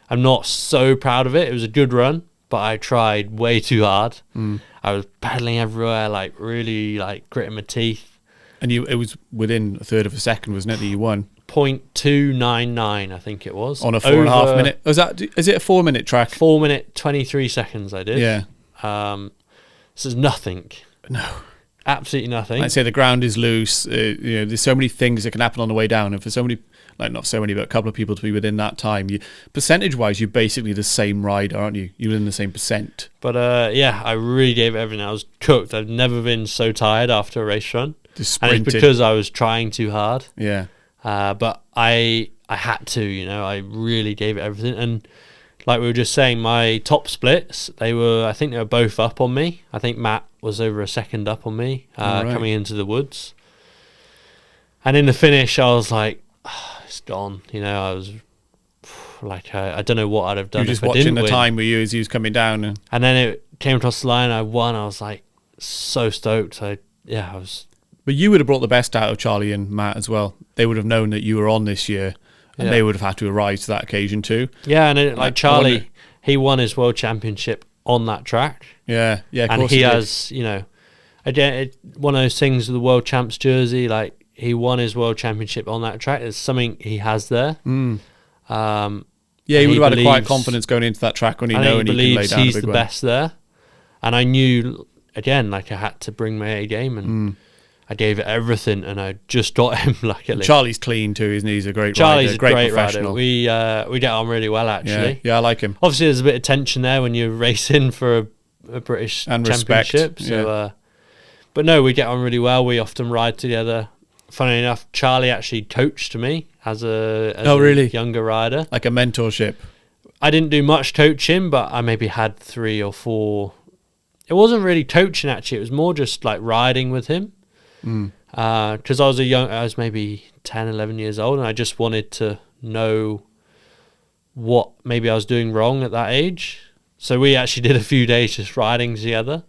I'm not so proud of it. It was a good run, but I tried way too hard. I was paddling everywhere, like really like gritting my teeth. And it was within a third of a second, wasn't it, that you won? 0.299, I think it was. On a 4.5 minute. Is it a 4 minute track? 4 minute, 23 seconds I did. Yeah. This is nothing. No. Absolutely nothing. I'd say the ground is loose. There's so many things that can happen on the way down, and for so many, like not so many, but a couple of people to be within that time, percentage-wise, you're basically the same rider, aren't you? You're in the same percent. But I really gave it everything. I was cooked. I've never been so tired after a race run, Just and sprinted. it's because I was trying too hard. Yeah. But I had to. I really gave it everything, and like we were just saying, my top splits, I think they were both up on me. I think Matt was over a second up on me coming into the woods. And in the finish, I was like, it's gone. I was like, I don't know what I'd have done You were if just I watching didn't the win. time with you as he was coming down. And then it came across the line, I won. I was like so stoked. I was. But you would have brought the best out of Charlie and Matt as well. They would have known that you were on this year, and they would have had to rise to that occasion too. Yeah, and Charlie, he won his world championship on that track. Yeah, of and course he did. has, again, one of those things with the world champs jersey. Like he won his world championship on that track. It's something he has there. Yeah, he would have had a quiet confidence going into that track when he know and he can lay down he's a big the one. best there. And I knew again, like I had to bring my A game, and I gave it everything, and I just got him luckily. Charlie's clean too, isn't he? He's a great Charlie's rider, a great professional. rider. We get on really well actually. Yeah, I like him. Obviously, there's a bit of tension there when you're racing for a British And respect, championship. So, but no, we get on really well. We often ride together. Funny enough, Charlie actually coached me as a really? younger rider. Like a mentorship. I didn't do much coaching, but I maybe had 3 or 4. It wasn't really coaching actually. It was more just like riding with him. Because I was maybe 10, 11 years old, and I just wanted to know what maybe I was doing wrong at that age. So we actually did a few days just riding together.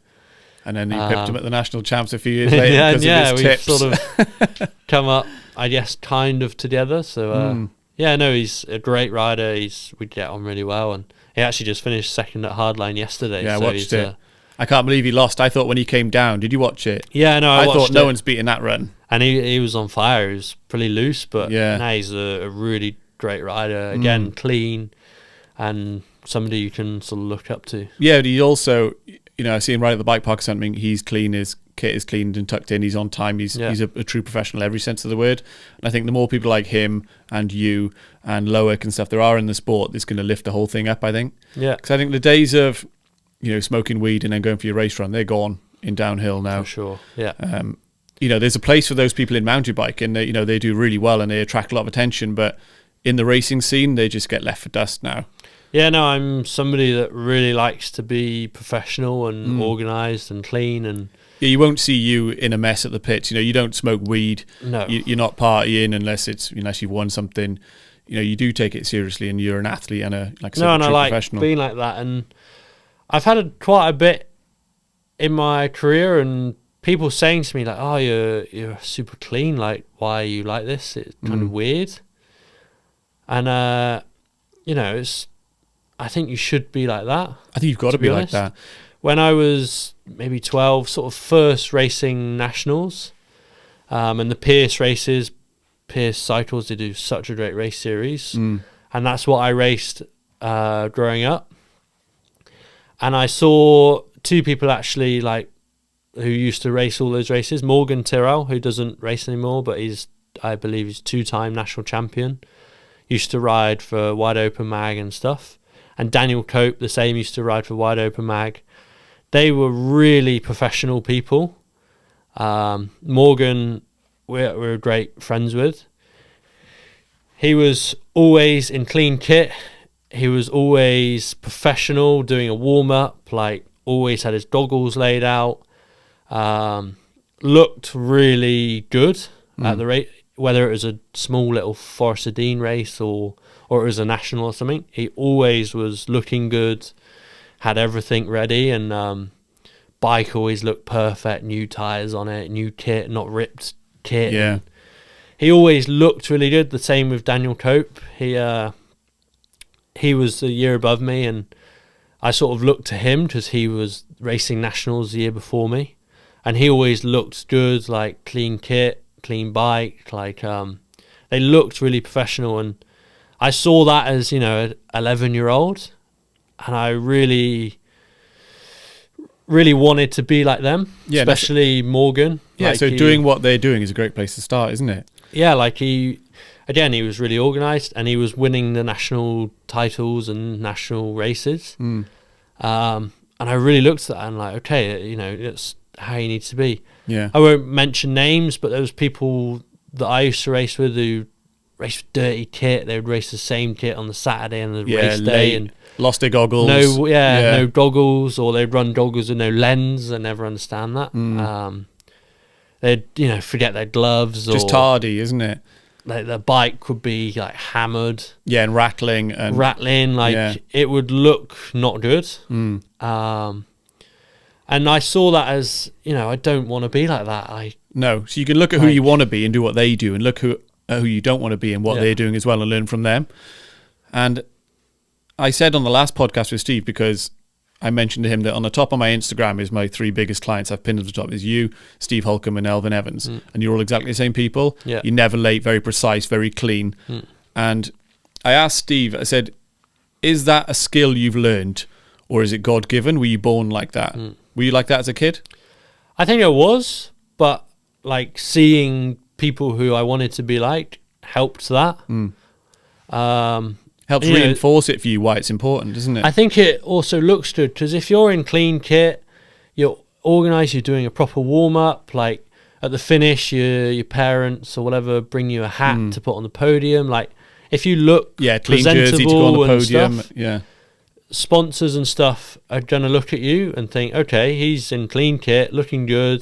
And then he pipped him at the national champs a few years later because of his tips. We've sort of come up, I guess, kind of together. So he's a great rider. We get on really well, and he actually just finished second at Hardline yesterday. Yeah, I watched it. I can't believe he lost. I thought when he came down, did you watch it? Yeah, no, I thought no it. one's beating that run. And he was on fire. He was pretty loose, but Yeah. now he's a really great rider. Again, clean, and somebody you can sort of look up to. Yeah, but he also, I see him right at the bike park or something. He's clean. His kit is cleaned and tucked in. He's on time. He's a true professional every sense of the word. And I think the more people like him and you and Loic and stuff there are in the sport, it's going to lift the whole thing up, I think. Yeah. Because I think the days of, smoking weed and then going for your race run, they're gone in downhill now. For sure, yeah. There's a place for those people in mountain bike, and they do really well and they attract a lot of attention. But in the racing scene, they just get left for dust now. Yeah, no, I'm somebody that really likes to be professional and organised and clean. And yeah, you won't see you in a mess at the pits. You don't smoke weed. No, you're not partying unless you've won something. You do take it seriously, and you're an athlete and a true professional. Being like that. And I've had quite a bit in my career, and people saying to me like, "Oh, you're super clean. Like, why are you like this? It's kind of weird." And I think you should be like that. I think you've got to be like that. When I was maybe 12, sort of first racing nationals, and the Pierce races, Pierce Cycles, they do such a great race series, and that's what I raced growing up. And I saw 2 people actually who used to race all those races. Morgan Tyrrell, who doesn't race anymore, but I believe he's 2-time national champion. Used to ride for Wide Open Mag and stuff. and Daniel Cope, the same, used to ride for Wide Open Mag. They were really professional people. Morgan, we're great friends with. He was always in clean kit. He was always professional, doing a warm-up, like always had his goggles laid out. Looked really good at the rate, whether it was a small little Forest of Dean race or it was a national or something. He always was looking good, had everything ready, and bike always looked perfect, new tyres on it, new kit, not ripped kit. Yeah. He always looked really good. The same with Daniel Cope. He was a year above me, and I sort of looked to him because he was racing nationals the year before me, and he always looked good, like clean kit, clean bike, like they looked really professional, and I saw that as, you know, an 11-year-old, and I really wanted to be like them, especially Morgan. Yeah, like so doing what they're doing is a great place to start, isn't it? Yeah, like he was really organised, and he was winning the national titles and national races. And I really looked at that and like, okay, you know, it's how you need to be. Yeah. I won't mention names, but there was people that I used to race with who raced with dirty kit. They would race the same kit on the Saturday and the race day, and lost their goggles. No goggles, or they'd run goggles with no lens. I never understand that. They'd, you know, forget their gloves. Just tardy, isn't it? Like the bike would be like hammered. Yeah, and rattling. Like it would look not good. And I saw that as, you know, I don't want to be like that. No, so you can look at who you want to be and do what they do, and look who you don't want to be and what they're doing as well, and learn from them. And I said on the last podcast with Steve, because I mentioned to him that on the top of my Instagram is my 3 biggest clients. I've pinned at the top is you, Steve Holcomb, and Elvin Evans, and you're all exactly the same people. Yeah. You're never late, very precise, very clean. And I asked Steve, I said, is that a skill you've learned, or is it God given? Were you born like that? Were you like that as a kid? I think I was, but like seeing people who I wanted to be like helped that. Helps reinforce it for you why it's important, doesn't it? I think it also looks good, because if you're in clean kit, you're organised, you're doing a proper warm-up, like at the finish, your parents or whatever bring you a hat to put on the podium. Like if you look clean jersey to go on the podium. Stuff, sponsors and stuff are going to look at you and think, okay, he's in clean kit, looking good.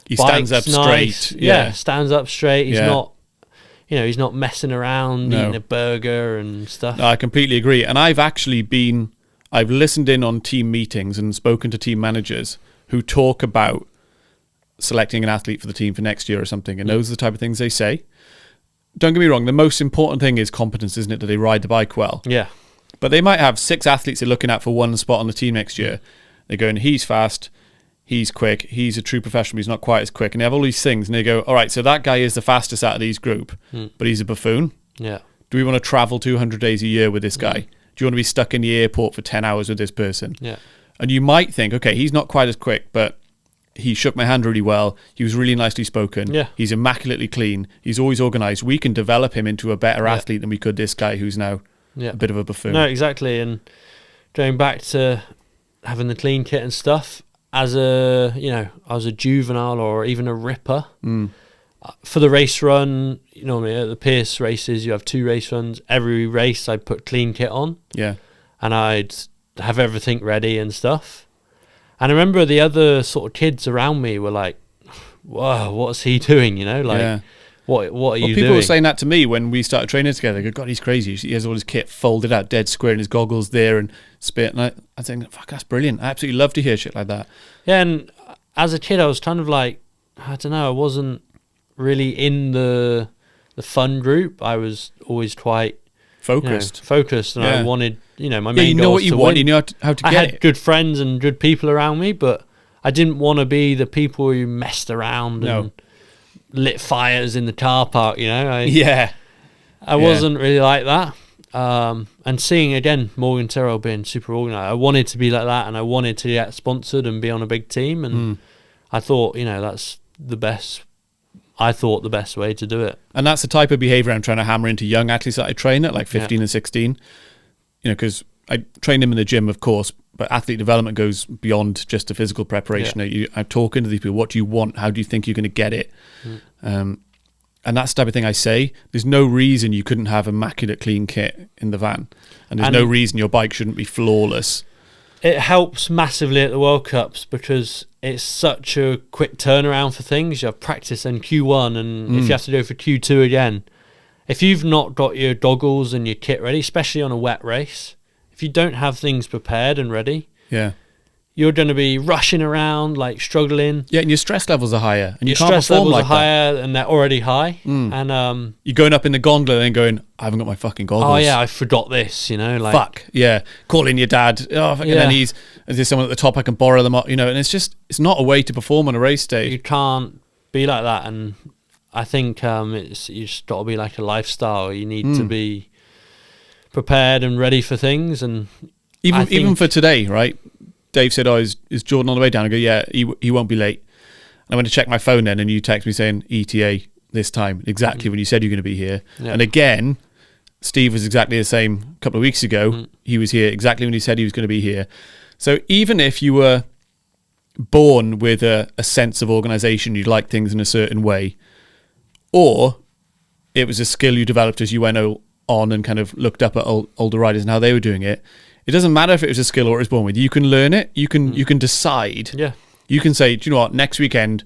He stands up nice. straight. Yeah, stands up straight. He's not, you know, he's not messing around eating a burger and stuff. No, I completely agree. And I've listened in on team meetings and spoken to team managers who talk about selecting an athlete for the team for next year or something. And those are the type of things they say. Don't get me wrong. The most important thing is competence, isn't it? That they ride the bike well. Yeah. But they might have 6 athletes they're looking at for one spot on the team next year. They're going, he's fast, he's quick, he's a true professional, he's not quite as quick. And they have all these things, and they go, all right, so that guy is the fastest out of these group, but he's a buffoon. Yeah. Do we want to travel 200 days a year with this guy? Do you want to be stuck in the airport for 10 hours with this person? Yeah. And you might think, okay, he's not quite as quick, but he shook my hand really well. He was really nicely spoken. Yeah. He's immaculately clean. He's always organised. We can develop him into a better athlete than we could this guy who's now a bit of a buffoon. No, exactly. And going back to having the clean kit and stuff, as a, you know, I was a juvenile or even a ripper. For the race run, you know, at the Pierce races, you have 2 race runs. Every race I'd put clean kit on. Yeah. And I'd have everything ready and stuff. And I remember the other sort of kids around me were like, whoa, what's he doing? You know, like, what are you doing? People were saying that to me when we started training together. They go, God, he's crazy. He has all his kit folded out, dead square, and his goggles there and spit. And I think, fuck, that's brilliant. I absolutely love to hear shit like that. Yeah, and as a kid, I was kind of like, I don't know, I wasn't really in the fun group. I was always quite focused, and I wanted, you know, my main you know goal what you to want, win. you know how to get I had it. good friends and good people around me, but I didn't want to be the people who messed around and lit fires in the car park, you know. I wasn't really like that. And seeing again Morgan Terrell being super organised, I wanted to be like that, and I wanted to get sponsored and be on a big team, and I thought, you know, that's the best. I thought the best way to do it. And that's the type of behaviour I'm trying to hammer into young athletes that I train at, like 15 and 16. You know, because I train him in the gym, of course, but athlete development goes beyond just the physical preparation. I'm talking to these people. What do you want? How do you think you're going to get it? And that's the type of thing I say. There's no reason you couldn't have immaculate clean kit in the van. And there's no reason your bike shouldn't be flawless. It helps massively at the World Cups because it's such a quick turnaround for things. You have practice in Q1, and if you have to go for Q2 again, if you've not got your goggles and your kit ready, especially on a wet race, if you don't have things prepared and ready, you're going to be rushing around, like struggling. Yeah, and your stress levels are higher, and your you can't stress perform levels like are higher, and they're already high. And you're going up in the gondola and going, I haven't got my fucking goggles. Oh yeah, I forgot this. Like fuck yeah, calling your dad. Oh, and then is there someone at the top I can borrow them? And it's not a way to perform on a race day. You can't be like that, and I think you just got to be like a lifestyle. You need to be prepared and ready for things, and even for today, right? Dave said, is Jordan on the way down? I go, yeah, he won't be late. And I went to check my phone then, and you text me saying ETA this time, exactly when you said you're going to be here. Yeah. And again, Steve was exactly the same a couple of weeks ago. He was here exactly when he said he was going to be here. So even if you were born with a sense of organisation, you like things in a certain way, or it was a skill you developed as you went on and kind of looked up at older riders and how they were doing it, it doesn't matter if it was a skill or it was born with. You can learn it. You can decide. Yeah. You can say, do you know what? Next weekend,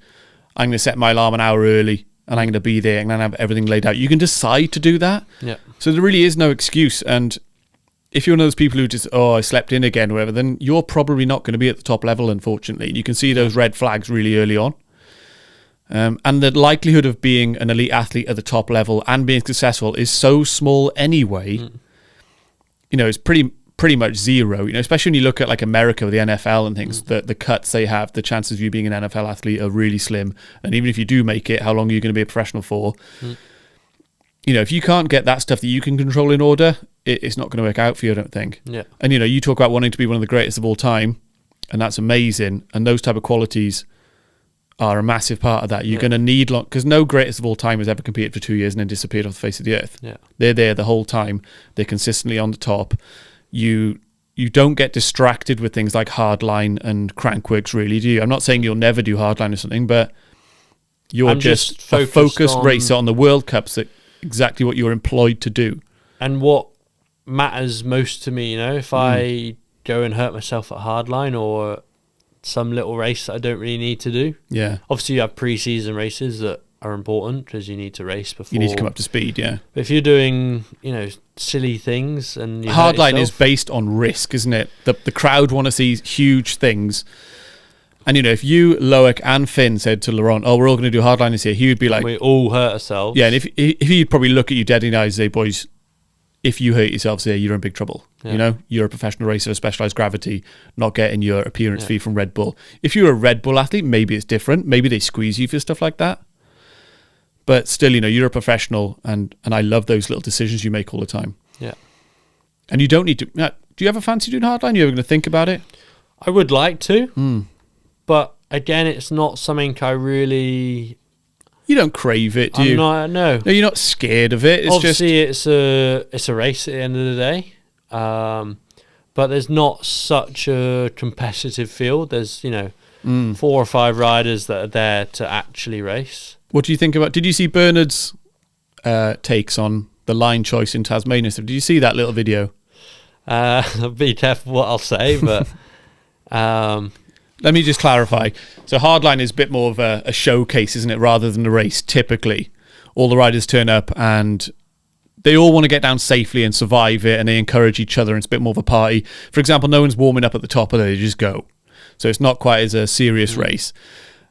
I'm going to set my alarm an hour early, and I'm going to be there, and then have everything laid out. You can decide to do that. Yeah. So there really is no excuse. And if you're one of those people who just, I slept in again or whatever, then you're probably not going to be at the top level, unfortunately. You can see those red flags really early on. And the likelihood of being an elite athlete at the top level and being successful is so small anyway. It's pretty much zero, especially when you look at like America with the NFL and things, the cuts they have, the chances of you being an NFL athlete are really slim. And even if you do make it, how long are you going to be a professional for? If you can't get that stuff that you can control in order, it's not going to work out for you, I don't think. Yeah. And, you talk about wanting to be one of the greatest of all time, and that's amazing. And those type of qualities are a massive part of that. You're going to need because no greatest of all time has ever competed for 2 years and then disappeared off the face of the earth. Yeah. They're there the whole time. They're consistently on the top. You don't get distracted with things like hardline and crankworks, really, do you? I'm not saying you'll never do hardline or something, but you're just a focused racer on the World Cups, that exactly what you're employed to do. And what matters most to me, if I go and hurt myself at hardline or some little race that I don't really need to do. Yeah. Obviously, you have pre-season races that are important because you need to race before. You need to come up to speed, yeah. But if you're doing, silly things and you hardline is based on risk, isn't it? The crowd want to see huge things. And, if you, Loic and Finn said to Laurent, we're all going to do hardline this year, he would be like... We all hurt ourselves. Yeah, and if he'd probably look at you dead in the eyes and say, boys, if you hurt yourselves here, you're in big trouble. Yeah. You're a professional racer of specialized gravity, not getting your appearance fee from Red Bull. If you're a Red Bull athlete, maybe it's different. Maybe they squeeze you for stuff like that. But still, you're a professional, and I love those little decisions you make all the time. Yeah. And you don't need to... do you ever fancy doing hardline? Are you ever going to think about it? I would like to. But again, it's not something I really... You don't crave it, do you? No, you're not scared of it. Obviously, it's a race at the end of the day. But there's not such a competitive field. There's, 4 or 5 riders that are there to actually race. What do you think about... Did you see Bernard's takes on the line choice in Tasmania? So did you see that little video? Be careful what I'll say, but... Let me just clarify. So hardline is a bit more of a showcase, isn't it, rather than a race, typically. All the riders turn up and they all want to get down safely and survive it, and they encourage each other, and it's a bit more of a party. For example, no one's warming up at the top of it, they just go. So it's not quite as a serious race.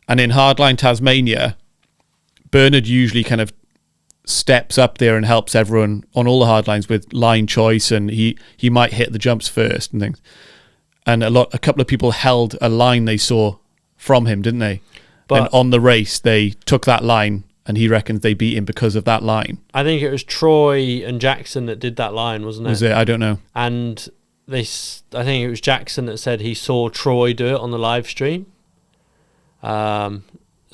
And in hardline Tasmania, Bernard usually kind of steps up there and helps everyone on all the hard lines with line choice, and he might hit the jumps first and things. And a couple of people held a line they saw from him, didn't they? But and on the race, they took that line, and he reckons they beat him because of that line. I think it was Troy and Jackson that did that line, wasn't it? Was it? I don't know. And I think it was Jackson that said he saw Troy do it on the live stream. So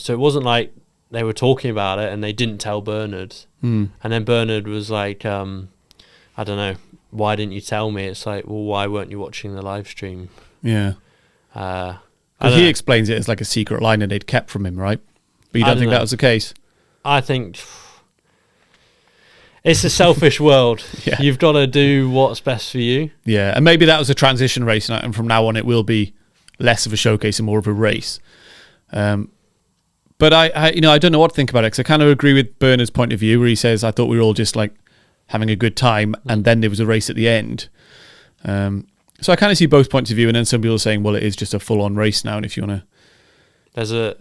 it wasn't like they were talking about it and they didn't tell Bernard. And then Bernard was like, I don't know, why didn't you tell me? It's like, well, why weren't you watching the live stream? Yeah. I Because don't he know. explains it as like a secret line that they'd kept from him, right? But you I don't don't think know. that was the case? I think it's a selfish world. Yeah. You've got to do what's best for you. Yeah, and maybe that was a transition race, and from now on it will be less of a showcase and more of a race. But I don't know what to think about it, because I kind of agree with Bernard's point of view, where he says, I thought we were all just like having a good time, and then there was a race at the end. So I kind of see both points of view, and then some people are saying, well, it is just a full-on race now, and if you want to...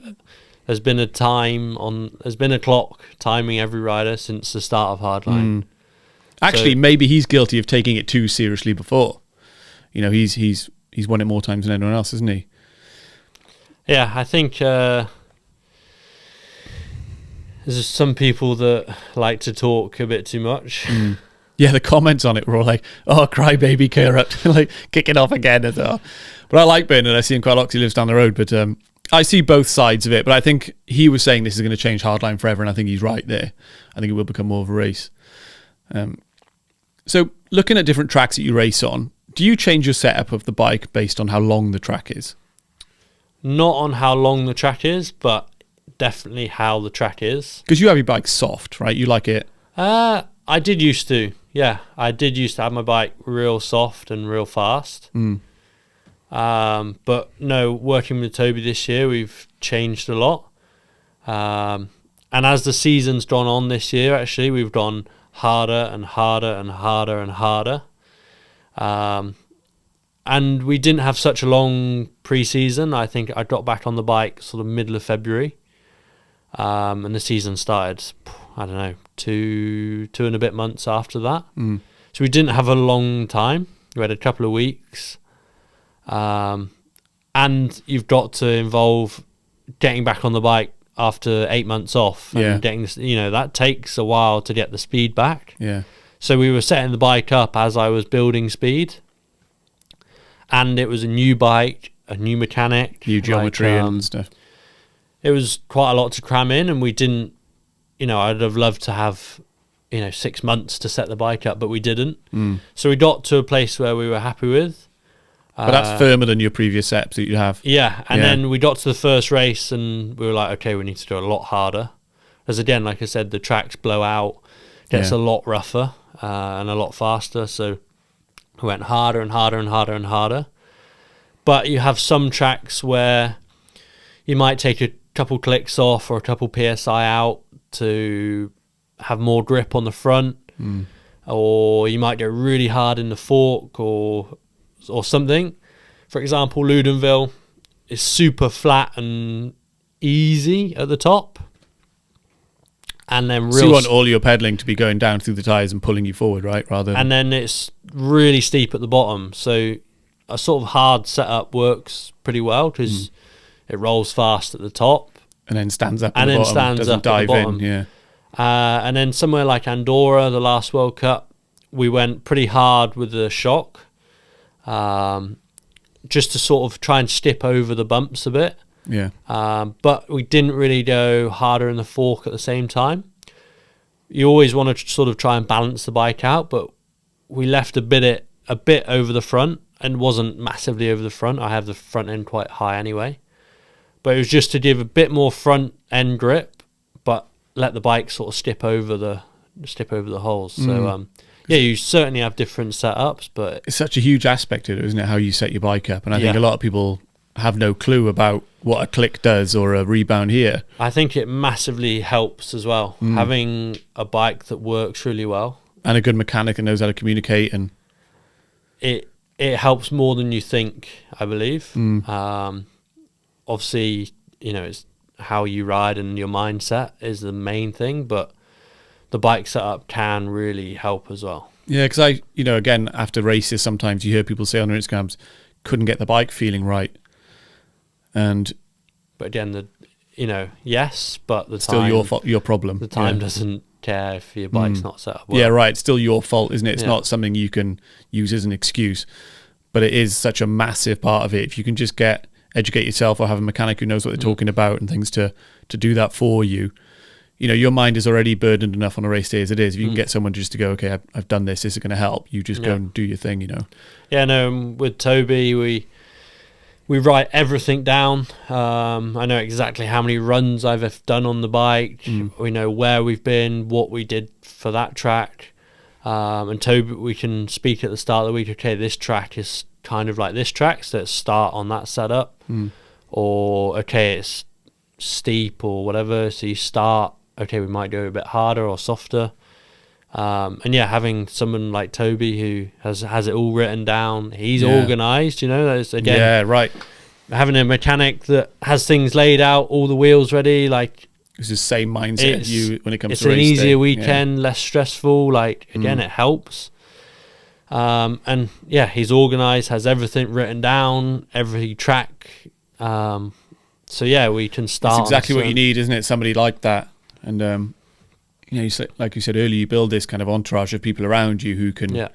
There's been a clock timing every rider since the start of Hardline. Actually, So- maybe he's guilty of taking it too seriously before. You know, he's won it more times than anyone else, isn't he? Yeah, I think there's some people that like to talk a bit too much. Yeah, the comments on it were all like, "Oh, crybaby Kerrut," like kicking off again as well. But I like Bernard. I see him quite a lot 'cause he lives down the road. But I see both sides of it. But I think he was saying this is going to change Hardline forever, and I think he's right there. I think it will become more of a race. So looking at different tracks that you race on, do you change your setup of the bike based on how long the track is? Not on how long the track is, but definitely how the track is. Because you have your bike soft, right? You like it. I did used to. Yeah, I did used to have my bike real soft and real fast. But no, working with Toby this year, we've changed a lot. And as the season's gone on this year, actually, we've gone harder and harder and harder and harder. And we didn't have such a long pre-season. I think I got back on the bike sort of middle of February. And the season started, I don't know, two and a bit months after that. So we didn't have a long time. We had a couple of weeks. And you've got to involve getting back on the bike after 8 months off. Yeah. And getting, that takes a while to get the speed back. Yeah. So we were setting the bike up as I was building speed. And it was a new bike, a new mechanic. New geometry and stuff. It was quite a lot to cram in, and we didn't, I'd have loved to have, 6 months to set the bike up, but we didn't. So we got to a place where we were happy with. But that's firmer than your previous setups that you have. Yeah, and Yeah. then we got to the first race, and we were like, okay, we need to do a lot harder. As again, like I said, the tracks blow out, gets a lot rougher and a lot faster, so we went harder and harder and harder and harder. But you have some tracks where you might take a couple clicks off or a couple PSI out to have more grip on the front, or you might go really hard in the fork or something. For example, Ludenville is super flat and easy at the top, and then So you want all your pedaling to be going down through the tyres and pulling you forward, right? and then it's really steep at the bottom. So a sort of hard setup works pretty well because it rolls fast at the top and then stands up and at the then bottom, stands doesn't up at the dive bottom. in. Yeah. And then somewhere like Andorra, the last World Cup, we went pretty hard with the shock, just to sort of try and stip over the bumps a bit. Yeah. But we didn't really go harder in the fork at the same time. You always want to sort of try and balance the bike out, but we left a bit over the front and wasn't massively over the front. I have the front end quite high anyway. But it was just to give a bit more front end grip, but let the bike sort of stip over the holes. So yeah, you certainly have different setups, but It's such a huge aspect of it, isn't it? How you set your bike up. And I think Yeah. a lot of people have no clue about what a click does or a rebound here. I think it massively helps as well. Having a bike that works really well, And a good mechanic that knows how to communicate. And it helps more than you think, I believe. Obviously, it's how you ride and your mindset is the main thing, but the bike setup can really help as well. yeah, because again, after races, sometimes you hear people say on their Instagrams, couldn't get the bike feeling right. And But again, yes, but the still time, your fault, your problem. the time Yeah. doesn't care if your bike's not set up well. Yeah, right. It's still your fault, isn't it? It's Yeah. not something you can use as an excuse. But it is such a massive part of it. If you can just educate yourself or have a mechanic who knows what they're talking about and things to do that for you, your mind is already burdened enough on a race day as it is. If you can get someone just to go, okay, I've done this is it going to help? You just go and do your thing, Yeah, no, with Toby, we write everything down. I know exactly how many runs I've done on the bike. We know where we've been, what we did for that track. And Toby, we can speak at the start of the week, okay, this track is kind of like this track, so let's start on that setup. Or, okay, it's steep or whatever, so you start, okay, we might go a bit harder or softer. And yeah, having someone like Toby who has it all written down, he's organised, that's, again, yeah, right. Having a mechanic that has things laid out, all the wheels ready, like it's the same mindset as you when it comes it's to race an easier day. weekend, less stressful, like again, it helps. And yeah, he's organised, has everything written down, every track. So yeah, we can start. It's exactly what you need, isn't it? Somebody like that. And like you said earlier, you build this kind of entourage of people around you who can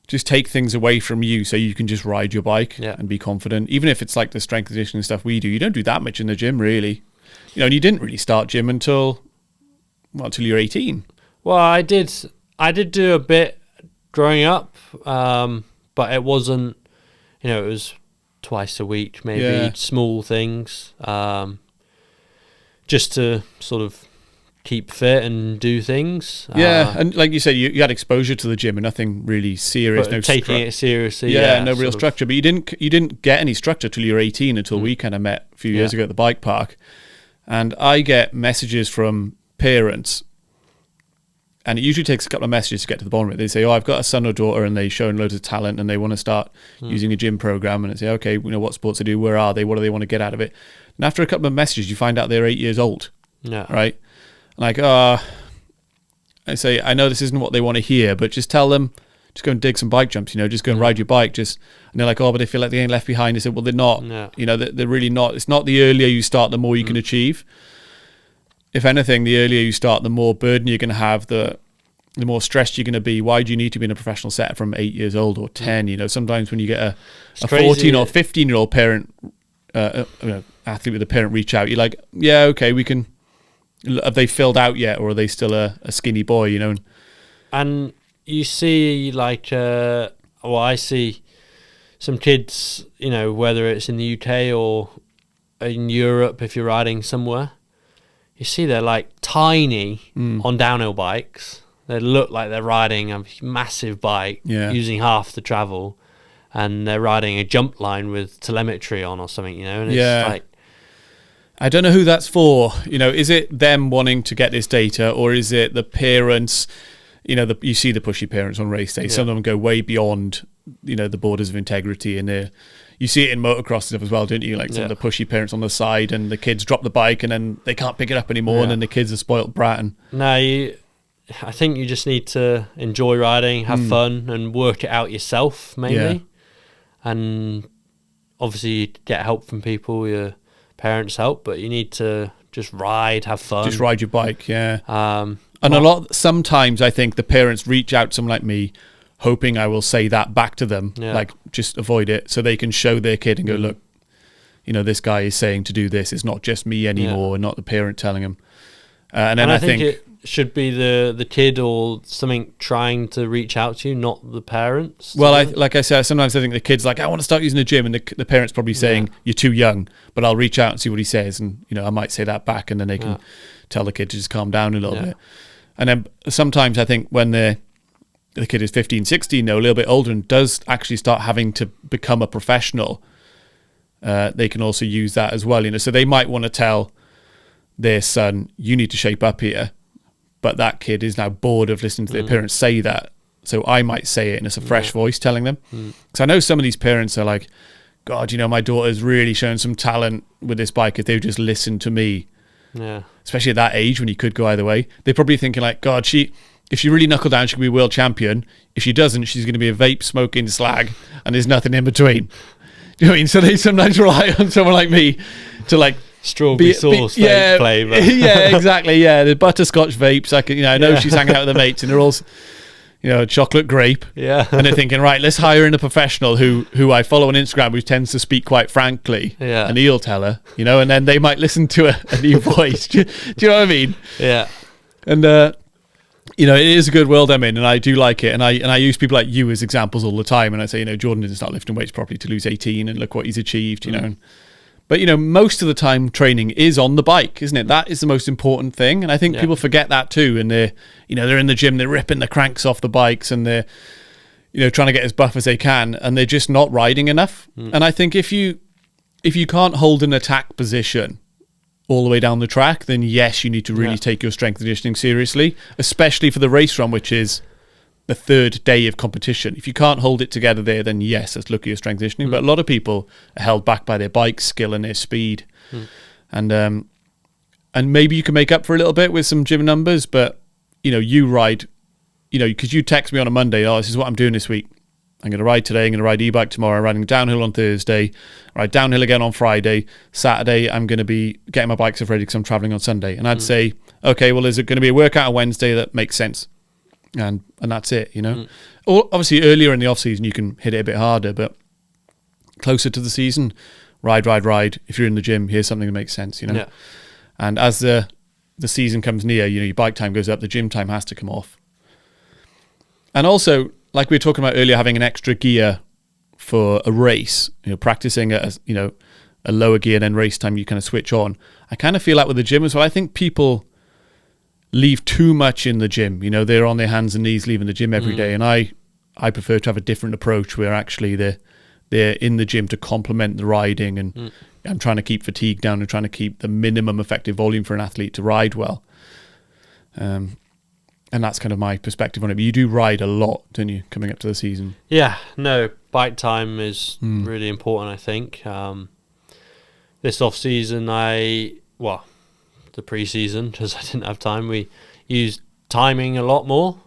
just take things away from you, so you can just ride your bike and be confident. Even if it's like the strength conditioning stuff we do, you don't do that much in the gym, really. And you didn't really start gym until you're 18. Well, I did do a bit growing up, but it wasn't. It was twice a week, maybe small things, just to sort of keep fit and do things. And like you said, you had exposure to the gym and nothing really serious. No taking it seriously. No real structure. But you didn't get any structure till you were 18 until we kind of met a few years ago at the bike park. And I get messages from parents, and it usually takes a couple of messages to get to the bottom of it. They say, I've got a son or daughter and they're showing loads of talent and they want to start using a gym program. And I say, okay, what sports they do, where are they, what do they want to get out of it? And after a couple of messages, you find out they're 8 years old. Yeah. Right? Like, I say, I know this isn't what they want to hear, but just tell them, just go and dig some bike jumps, just go and ride your bike. And they're like, but they feel like they ain't left behind. I said, well, they're not. No. They're really not. It's not the earlier you start, the more you can achieve. If anything, the earlier you start, the more burden you're going to have, the more stressed you're going to be. Why do you need to be in a professional setup from 8 years old or 10? Sometimes when you get a 14 or 15-year-old parent, athlete with a parent reach out, you're like, yeah, okay, we can. Have they filled out yet, or are they still a skinny boy? And you see, like, I see some kids, whether it's in the UK or in Europe, if you're riding somewhere, you see they're like tiny on downhill bikes. They look like they're riding a massive bike using half the travel, and they're riding a jump line with telemetry on or something, and it's like, I don't know who that's for. Is it them wanting to get this data, or is it the parents? You see the pushy parents on race day. Some of them go way beyond, the borders of integrity, and you see it in motocross stuff as well, don't you? Like some of the pushy parents on the side, and the kids drop the bike, and then they can't pick it up anymore, and then the kid's a spoilt brat. And I think you just need to enjoy riding, have fun, and work it out yourself, mainly. And obviously, get help from people. Your parents help, but you need to just ride, have fun. Just ride your bike, and sometimes I think the parents reach out to someone like me, hoping I will say that back to them, like, just avoid it, so they can show their kid and go, look, this guy is saying to do this. It's not just me anymore, and not the parent telling him. And then I think it should be the kid or something trying to reach out to you, not the parents. Well, like I said, sometimes I think the kid's like, I want to start using the gym, and the parent's probably saying, you're too young, but I'll reach out and see what he says. And, I might say that back, and then they can tell the kid to just calm down a little bit. And then sometimes I think when the kid is 15, 16, a little bit older, and does actually start having to become a professional, they can also use that as well. So they might want to tell their son, you need to shape up here. But that kid is now bored of listening to their parents say that. So I might say it, and it's a fresh voice telling them. Because I know some of these parents are like, God, my daughter's really shown some talent with this bike. If they would just listen to me, especially at that age when you could go either way, they're probably thinking like, God, if she really knuckle down, she could be a world champion. If she doesn't, she's going to be a vape smoking slag, and there's nothing in between. Do you know what I mean? So they sometimes rely on someone like me to like, strawberry sauce vape flavour. Yeah, exactly. Yeah, the butterscotch vapes. I know she's hanging out with the mates, and they're all, chocolate grape. Yeah. And they're thinking, right, let's hire in a professional who I follow on Instagram, who tends to speak quite frankly. Yeah. And he'll tell her, and then they might listen to a new voice. Do you know what I mean? Yeah. And, it is a good world I'm in, and I do like it. And I use people like you as examples all the time. And I say, Jordan didn't start lifting weights properly to lose 18, and look what he's achieved, But, most of the time training is on the bike, isn't it? That is the most important thing. And I think people forget that too. And they're in the gym, they're ripping the cranks off the bikes, and they're, trying to get as buff as they can, and they're just not riding enough. And I think if you can't hold an attack position all the way down the track, then yes, you need to really take your strength conditioning seriously, especially for the race run, which is the third day of competition. If you can't hold it together there, then yes, let's look at your strength conditioning. But a lot of people are held back by their bike skill and their speed. And maybe you can make up for a little bit with some gym numbers, but you ride, because you text me on a Monday, this is what I'm doing this week. I'm going to ride today, I'm going to ride e-bike tomorrow, I'm riding downhill on Thursday, ride downhill again on Friday, Saturday I'm going to be getting my bike stuff ready because I'm traveling on Sunday. And I'd say, okay, well, is it going to be a workout on Wednesday that makes sense? And that's it, Or obviously earlier in the off season you can hit it a bit harder, but closer to the season, ride. If you're in the gym, here's something that makes sense, Yeah. And as the season comes near, your bike time goes up, the gym time has to come off. And also, like we were talking about earlier, having an extra gear for a race, practicing at a lower gear, then race time you kind of switch on. I kind of feel that with the gym as well. I think people leave too much in the gym. They're on their hands and knees leaving the gym every day, and I prefer to have a different approach where actually they're in the gym to complement the riding, and I'm trying to keep fatigue down and trying to keep the minimum effective volume for an athlete to ride well. And that's kind of my perspective on it. But you do ride a lot, don't you, coming up to the season? Yeah, no, bike time is really important, I think. This off-season, the pre-season, because I didn't have time, we used timing a lot more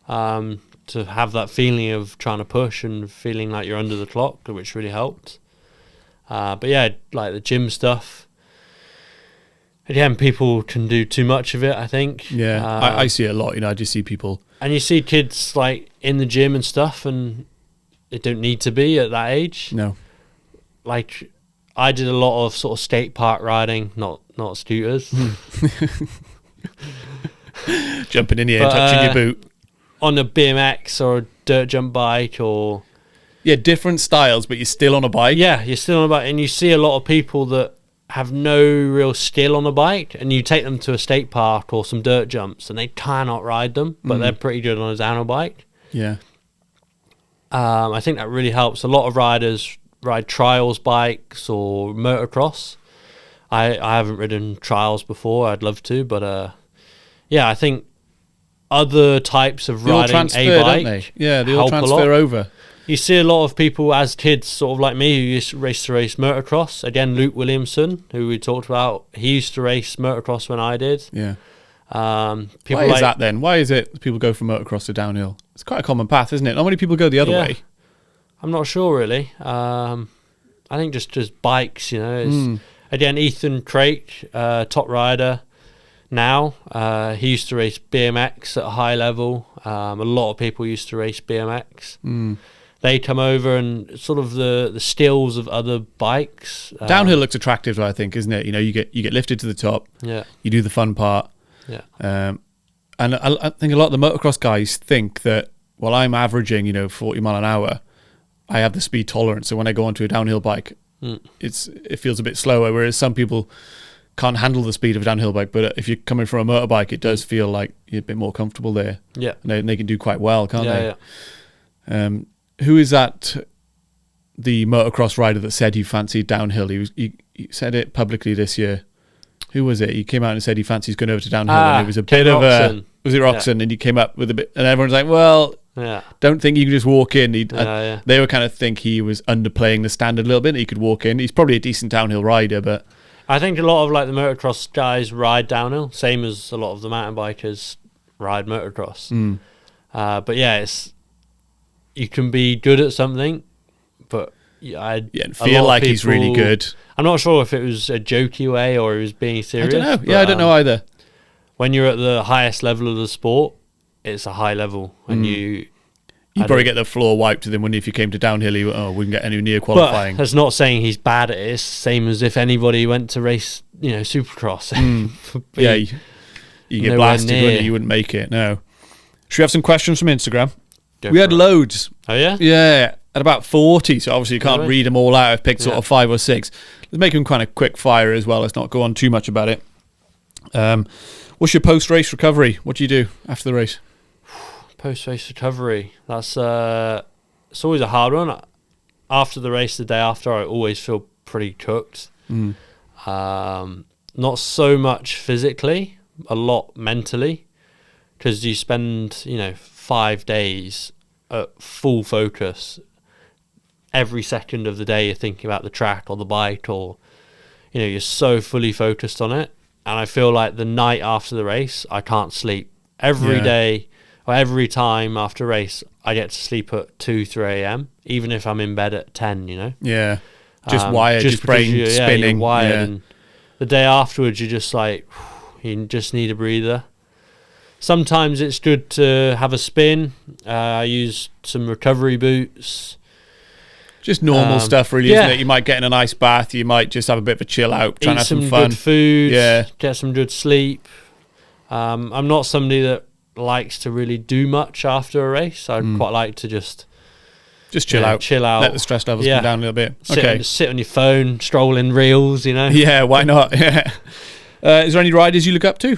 to have that feeling of trying to push and feeling like you're under the clock, which really helped. But yeah, like the gym stuff, again, people can do too much of it, I think. Yeah, I see it a lot. I just see people. And you see kids like in the gym and stuff, and they don't need to be at that age. No. Like, I did a lot of sort of skate park riding, not scooters. Jumping in the air, touching your boot. On a BMX or a dirt jump bike or... Yeah, different styles, but you're still on a bike. Yeah, you're still on a bike. And you see a lot of people that have no real skill on a bike, and you take them to a skate park or some dirt jumps, and they cannot ride them, but they're pretty good on a downhill bike. Yeah. I think that really helps. A lot of riders ride trials bikes or motocross. I haven't ridden trials before. I'd love to, but I think other types of riding a bike, don't they? Yeah, they all transfer over. You see a lot of people as kids, sort of like me, who used to race motocross. Again, Luke Williamson, who we talked about, he used to race motocross when I did. Yeah. People Why is that then? Why is it people go from motocross to downhill? It's quite a common path, isn't it? Not many people go the other way. I'm not sure, really. I think just bikes, Again, Ethan Craik, top rider now. He used to race BMX at a high level. A lot of people used to race BMX. They come over and sort of the skills of other bikes. Downhill looks attractive, I think, isn't it? You get lifted to the top. Yeah. You do the fun part. Yeah. And I think a lot of the motocross guys think that, well, I'm averaging, 40 mile an hour. I have the speed tolerance, so when I go onto a downhill bike, it feels a bit slower. Whereas some people can't handle the speed of a downhill bike, but if you're coming from a motorbike, it does feel like you're a bit more comfortable there. Yeah, and they can do quite well, can't they? Yeah. Who is that? The motocross rider that said he fancied downhill. He said it publicly this year. Who was it? He came out and said he fancies going over to downhill, and it was a bit of a. Was it Roxon? And he came up with a bit, and everyone's like, "Well, don't think you can just walk in." They were kind of think he was underplaying the standard a little bit. He could walk in. He's probably a decent downhill rider, but I think a lot of like the motocross guys ride downhill, same as a lot of the mountain bikers ride motocross. But yeah, you can be good at something, but and feel like he's really good. I'm not sure if it was a jokey way or he was being serious. I don't know. Yeah, I don't know either. When you're at the highest level of the sport, it's a high level, and you'd probably get the floor wiped with him when if you came to downhill. We wouldn't get anywhere near But qualifying. that's not saying he's bad at it. It's the same as if anybody went to race, Supercross. Yeah, you get nowhere blasted, near. wouldn't you? You wouldn't make it. No. Should we have some questions from Instagram? Go We had for it. loads. Oh yeah. Yeah, at about 40. So obviously you can't Really? read them all out. I've picked sort Yeah. of 5 or 6. Let's make them kind of quick fire as well. Let's not go on too much about it. What's your post-race recovery? What do you do after the race? Post-race recovery. That's it's always a hard one. After the race, the day after, I always feel pretty cooked. Not so much physically, a lot mentally, because you spend 5 days at full focus. Every second of the day, you're thinking about the track or the bike, or you're so fully focused on it. And I feel like the night after the race, I can't sleep. Every day or every time after a race, I get to sleep at 2, 3 a.m., even if I'm in bed at 10, Yeah. Just wired, just just brain because spinning. you're wired. Yeah. And the day afterwards, you're just like, you just need a breather. Sometimes it's good to have a spin. I use some recovery boots. Just normal stuff, really, yeah. isn't it? You might get in an ice bath. You might just have a bit of a chill out, try and Eat have some some fun. good food. Yeah. Get some good sleep. I'm not somebody that likes to really do much after a race. I'd quite like to just chill out. Chill out. Let the stress levels come down a little bit. Sit on your phone, strolling reels, Yeah, why not? Yeah. Is there any riders you look up to?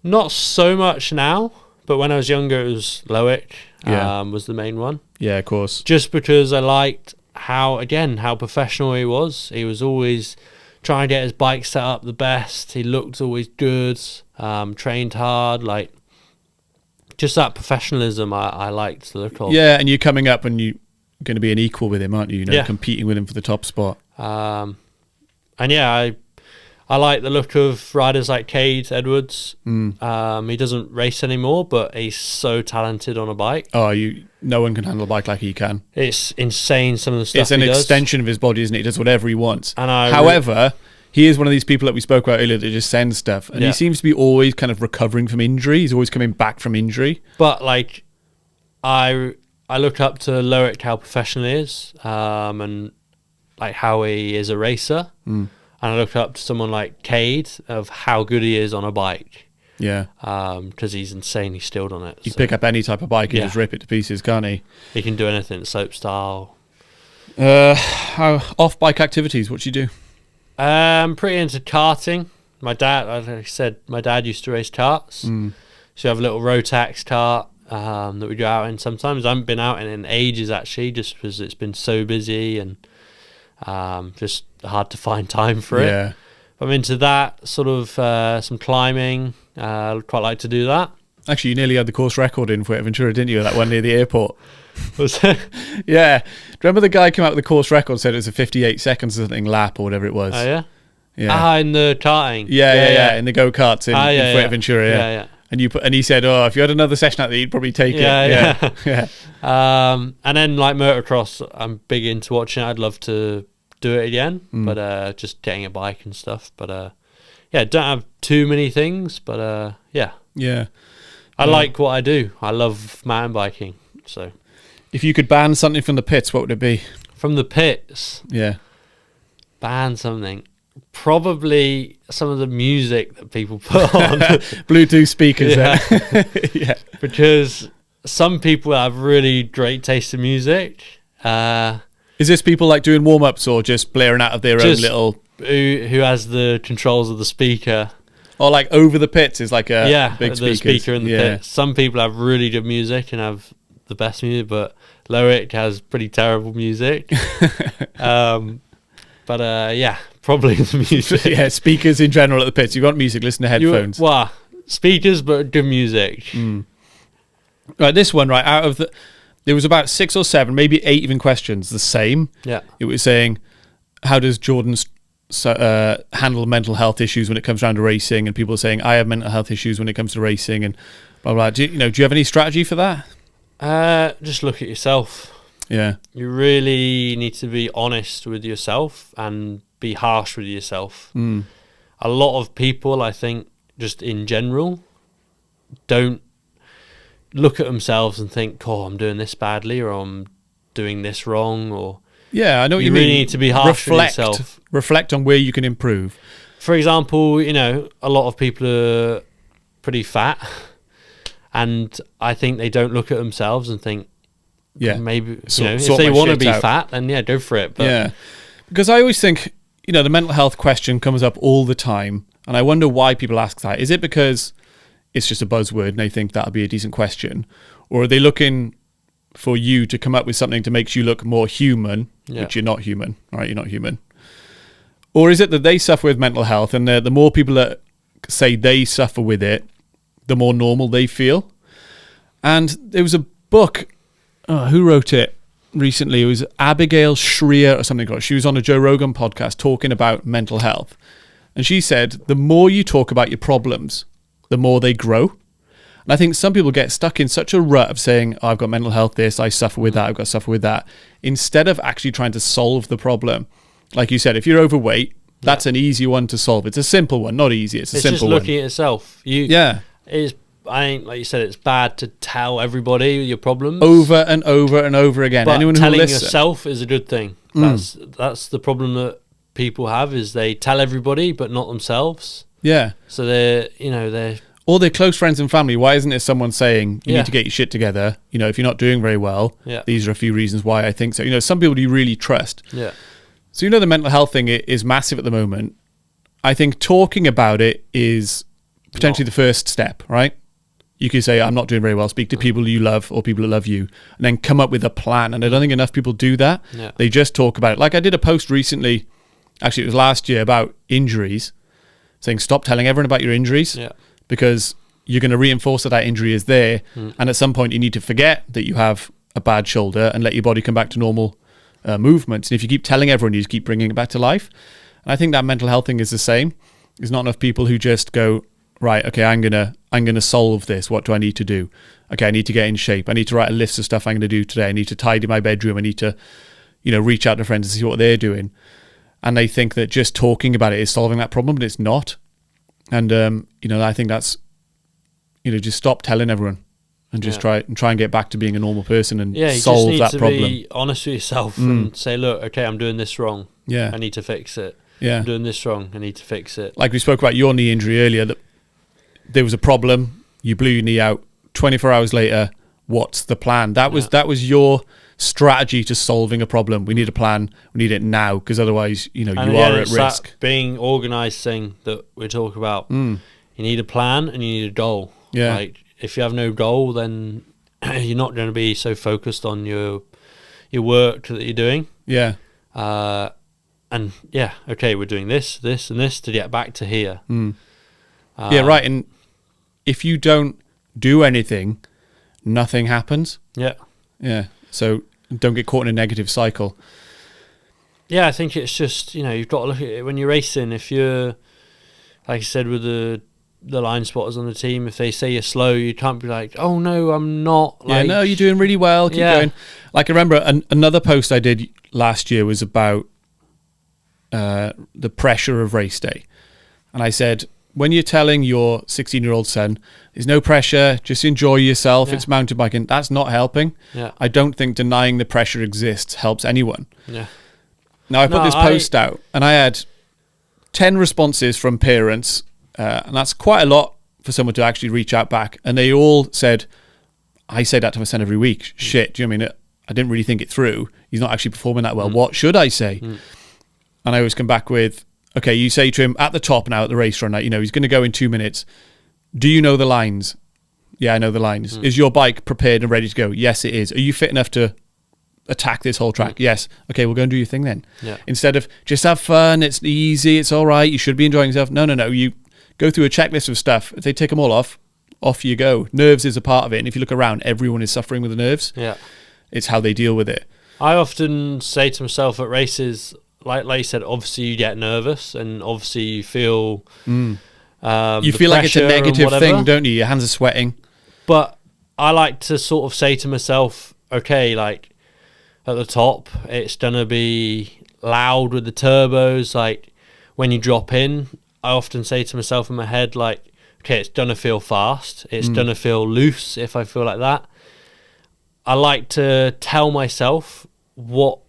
Not so much now, but when I was younger, it was Loic. Yeah. Was the main one. Yeah, of course. Just because I liked how professional he was. He was always trying to get his bike set up the best. He looked always good. Trained hard. Like, just that professionalism I liked the look of. Yeah, and you're coming up and you're going to be an equal with him, aren't you? Yeah. Competing with him for the top spot. And yeah, I like the look of riders like Cade Edwards. He doesn't race anymore, but he's so talented on a bike. Oh, no one can handle a bike like he can. It's insane, some of the stuff It's an he does. extension of his body, isn't it? He does whatever he wants. And However, he is one of these people that we spoke about earlier that just sends stuff. And he seems to be always kind of recovering from injury. He's always coming back from injury. But like, I look up to Loic, how professional he is, and like how he is a racer. And I look up to someone like Cade of how good he is on a bike. Yeah. Because he's insanely skilled on it. You pick up any type of bike and Yeah. just rip it to pieces, can't he? He can do anything, slope style. Off-bike activities, what do you do? I'm pretty into karting. My dad, like I said, my dad used to race karts. So we have a little Rotax kart that we go out in sometimes. I haven't been out in ages, actually, just because it's been so busy and just hard to find time for it. Yeah. I'm into that, sort of some climbing. I'd quite like to do that. Actually, you nearly had the course record in Fuerteventura, didn't you? That one near the airport. Was it? Yeah. Do you remember the guy came out with the course record, said it was a 58 seconds or something lap or whatever it was? Oh, yeah? Yeah. In the karting. Yeah. In the go-karts in Fuerteventura, Yeah. And he said, if you had another session out there, you'd probably take it. Yeah. And then like motocross, I'm big into watching it. I'd love to do it again, but just getting a bike and stuff. But don't have too many things, but yeah. I like what I do. I love mountain biking. So if you could ban something from the pits, what would it be? From the pits? Yeah. Ban something. Probably some of the music that people put on. Bluetooth speakers. Yeah. Because some people have really great taste in music. Is this people like doing warm-ups or just blaring out of their own little... Who has the controls of the speaker? Or like over the pits is like a big the speaker in the pit. Some people have really good music and have the best music, but Loic has pretty terrible music. Probably the music. Speakers in general at the pits. You want music, listen to headphones. Speakers, but good music. Right, this one, right, out of the... There was about 6 or 7, maybe 8 even questions, the same. Yeah. It was saying, how does Jordan handle mental health issues when it comes down to racing? And people are saying, I have mental health issues when it comes to racing, and blah, blah. Do you have any strategy for that? Just look at yourself. Yeah. You really need to be honest with yourself and be harsh with yourself. A lot of people, I think, just in general, don't look at themselves and think, oh, I'm doing this badly, or I'm doing this wrong, or Yeah, I know what you really mean. need to be harsh with yourself. Reflect on where you can improve. For example, you know, a lot of people are pretty fat, and I think they don't look at themselves and think, Yeah, maybe if Sort they my want to shit be out. fat, then yeah, go for it. But Yeah, because I always think, the mental health question comes up all the time, and I wonder why people ask that. Is it because it's just a buzzword and they think that'll be a decent question, or are they looking for you to come up with something to make you look more human, which you're not human, right? You're not human. Or is it that they suffer with mental health, and the more people that say they suffer with it, the more normal they feel? And there was a book, who wrote it recently? It was Abigail Shrier or something. She was on a Joe Rogan podcast talking about mental health. And she said, the more you talk about your problems, the more they grow. And I think some people get stuck in such a rut of saying, oh, I've got mental health this, I suffer with that, I've got to suffer with that, instead of actually trying to solve the problem. Like you said, if you're overweight, that's an easy one to solve. It's a simple one, not easy. It's a simple one. It's just looking at yourself. I think, like you said, it's bad to tell everybody your problems over and over and over again. But Anyone telling who listens, yourself is a good thing. That's the problem that people have, is they tell everybody but not themselves. Yeah. So they're or their close friends and family. Why isn't it someone saying, you need to get your shit together? If you're not doing very well, these are a few reasons why I think so. Some people you really trust. Yeah. So the mental health thing is massive at the moment. I think talking about it is potentially the first step, right? You could say, I'm not doing very well. Speak to people you love or people that love you, and then come up with a plan. And I don't think enough people do that. Yeah. They just talk about it. Like I did a post recently, actually it was last year, about injuries, saying stop telling everyone about your injuries because you're going to reinforce that injury is there. And at some point you need to forget that you have a bad shoulder and let your body come back to normal movements. And if you keep telling everyone, you just keep bringing it back to life. And I think that mental health thing is the same. There's not enough people who just go, right, okay, I'm gonna solve this. What do I need to do? Okay, I need to get in shape. I need to write a list of stuff I'm gonna do today. I need to tidy my bedroom. I need to, reach out to friends and see what they're doing. And they think that just talking about it is solving that problem, but it's not. And I think that's, just stop telling everyone and just try and get back to being a normal person and solve that problem. You just need to be honest with yourself and say, look, okay, I'm doing this wrong. Yeah, I need to fix it. Yeah, I'm doing this wrong. I need to fix it. Like we spoke about your knee injury earlier, that there was a problem, you blew your knee out, 24 hours later, what's the plan? That was your strategy to solving a problem. We need a plan, we need it now, because otherwise, you are at risk. That being organised thing that we talk about. You need a plan and you need a goal. Yeah. Like, if you have no goal, then you're not going to be so focused on your work that you're doing. Yeah. And okay, we're doing this, this, and this to get back to here. Yeah, right. And if you don't do anything, nothing happens. Yeah. Yeah. So don't get caught in a negative cycle. Yeah, I think it's just, you've got to look at it when you're racing. If you're, like I said, with the line spotters on the team, if they say you're slow, you can't be like, oh no, I'm not. Like, no, you're doing really well. Keep going. Like I remember another post I did last year was about the pressure of race day. And I said, when you're telling your 16-year-old son, there's no pressure, just enjoy yourself, it's mountain biking, that's not helping. Yeah. I don't think denying the pressure exists helps anyone. Yeah. Now, I put this post out, and I had 10 responses from parents, and that's quite a lot for someone to actually reach out back. And they all said, I say that to my son every week. Shit, do you know what I mean? I didn't really think it through. He's not actually performing that well. What should I say? And I always come back with, okay, you say to him at the top now at the race run, he's going to go in 2 minutes. Do you know the lines? Yeah, I know the lines. Is your bike prepared and ready to go? Yes, it is. Are you fit enough to attack this whole track? Yes. Okay, we'll go and do your thing then. Yeah. Instead of just have fun, it's easy, it's all right, you should be enjoying yourself. No. You go through a checklist of stuff. If they tick them all off you go. Nerves is a part of it. And if you look around, everyone is suffering with the nerves. Yeah. It's how they deal with it. I often say to myself at races, like you said, obviously you get nervous and obviously you feel you feel like it's a negative thing, don't you? Your hands are sweating. But I like to sort of say to myself, okay, like at the top, it's going to be loud with the turbos. Like when you drop in, I often say to myself in my head, like, okay, it's gonna feel fast, it's gonna feel loose if I feel like that. I like to tell myself what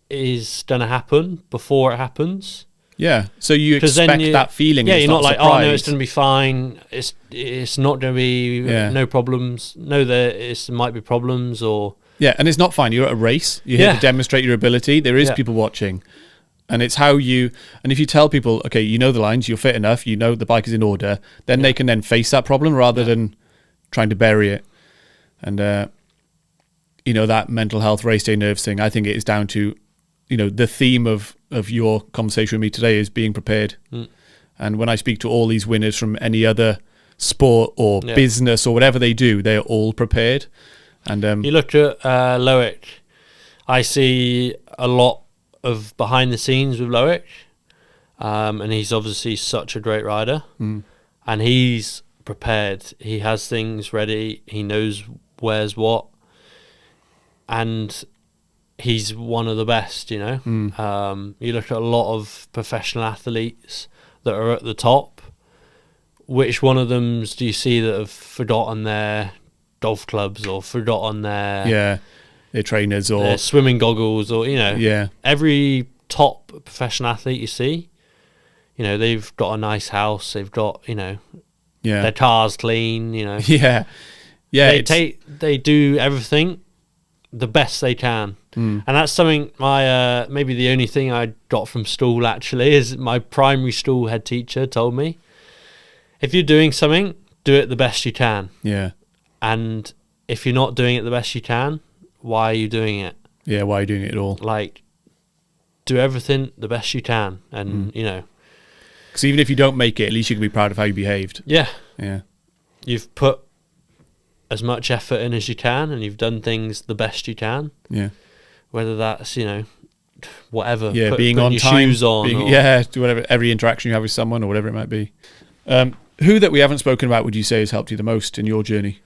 is gonna happen before it happens. Yeah, so you 'Cause expect then that feeling. Yeah, it's you're not like, surprise. oh no, it's gonna be fine. It's not gonna be no problems. No, it might be problems or. Yeah, and it's not fine. You're at a race. You're here to demonstrate your ability. There is people watching. And it's how you... And if you tell people, okay, you know the lines, you're fit enough, you know the bike is in order, then they can then face that problem rather than trying to bury it. And, you know, that mental health, race day nerves thing, I think it is down to, you know, the theme of your conversation with me today is being prepared. And when I speak to all these winners from any other sport or business or whatever they do, they're all prepared. And you look at Loic, I see a lot of behind the scenes with Loic, and he's obviously such a great rider, and he's prepared. He has things ready. He knows where's what, and he's one of the best. You know, you look at a lot of professional athletes that are at the top. Which one of them do you see that have forgotten their golf clubs or forgotten their trainers or their swimming goggles, or you know, every top professional athlete you see, you know, they've got a nice house, they've got, you know, their car's clean, you know, they do everything the best they can. And that's something my maybe the only thing I got from school actually is my primary school head teacher told me, if you're doing something, do it the best you can. And if you're not doing it the best you can, why are you doing it? Yeah, why are you doing it at all? Like, do everything the best you can. And, you know. Because even if you don't make it, at least you can be proud of how you behaved. Yeah. Yeah. You've put as much effort in as you can, and you've done things the best you can. Yeah. Whether that's, you know, whatever. Yeah, being on your time. Shoes on. Do whatever, every interaction you have with someone or whatever it might be. Who that we haven't spoken about would you say has helped you the most in your journey?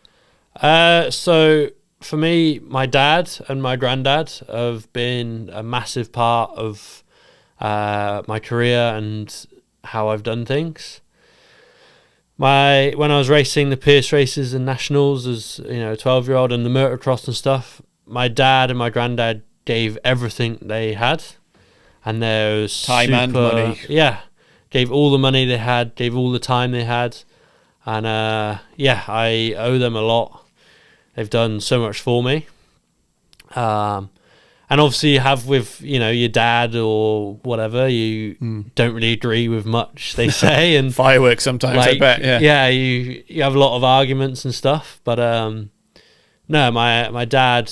So for me, my dad and my granddad have been a massive part of my career and how I've done things. When I was racing the Pierce races and nationals as, you know, a 12-year-old and the motocross and stuff, my dad and my granddad gave everything they had, and there was time and money. Yeah, gave all the money they had, gave all the time they had, and I owe them a lot. They've done so much for me. And obviously you have with, you know, your dad or whatever, you don't really agree with much they say. And fireworks sometimes, like, I bet. Yeah, you have a lot of arguments and stuff. But no, my dad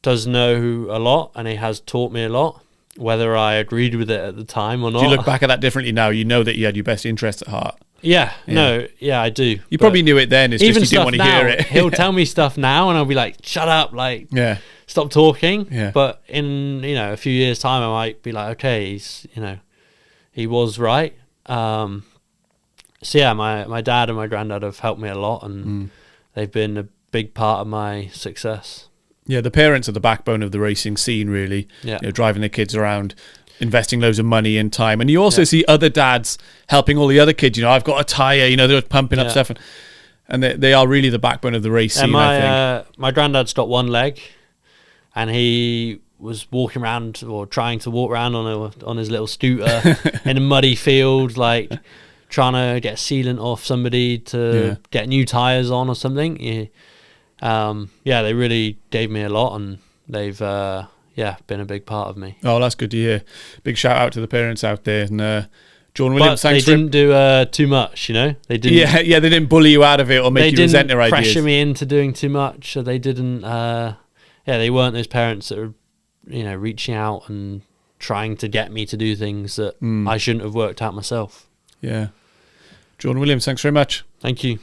does know a lot, and he has taught me a lot, whether I agreed with it at the time or not. Do you look back at that differently now? You know that you had your best interest at heart. Yeah, I do. You probably knew it then. It's even just you didn't want to hear it. He'll tell me stuff now, and I'll be like, "Shut up!" Like, stop talking. Yeah. But in, you know, a few years' time, I might be like, "Okay, he was right." So yeah, my dad and my granddad have helped me a lot, and they've been a big part of my success. Yeah, the parents are the backbone of the racing scene, really. Yeah, you know, driving their kids around, investing loads of money and time. And you also see other dads helping all the other kids. You know, I've got a tyre, you know, they're pumping up stuff. And they are really the backbone of the race scene, I think. My granddad's got one leg, and he was walking around, or trying to walk around on his little scooter in a muddy field, like trying to get sealant off somebody to get new tyres on or something. They really gave me a lot, and they've... been a big part of me. Oh, that's good to hear. Big shout out to the parents out there. And John Williams, thanks for... They didn't do too much, you know? They didn't. Yeah, they didn't bully you out of it or make you resent their ideas. They didn't pressure me into doing too much. Or they didn't... they weren't those parents that were, you know, reaching out and trying to get me to do things that I shouldn't have worked out myself. Yeah. John Williams, thanks very much. Thank you.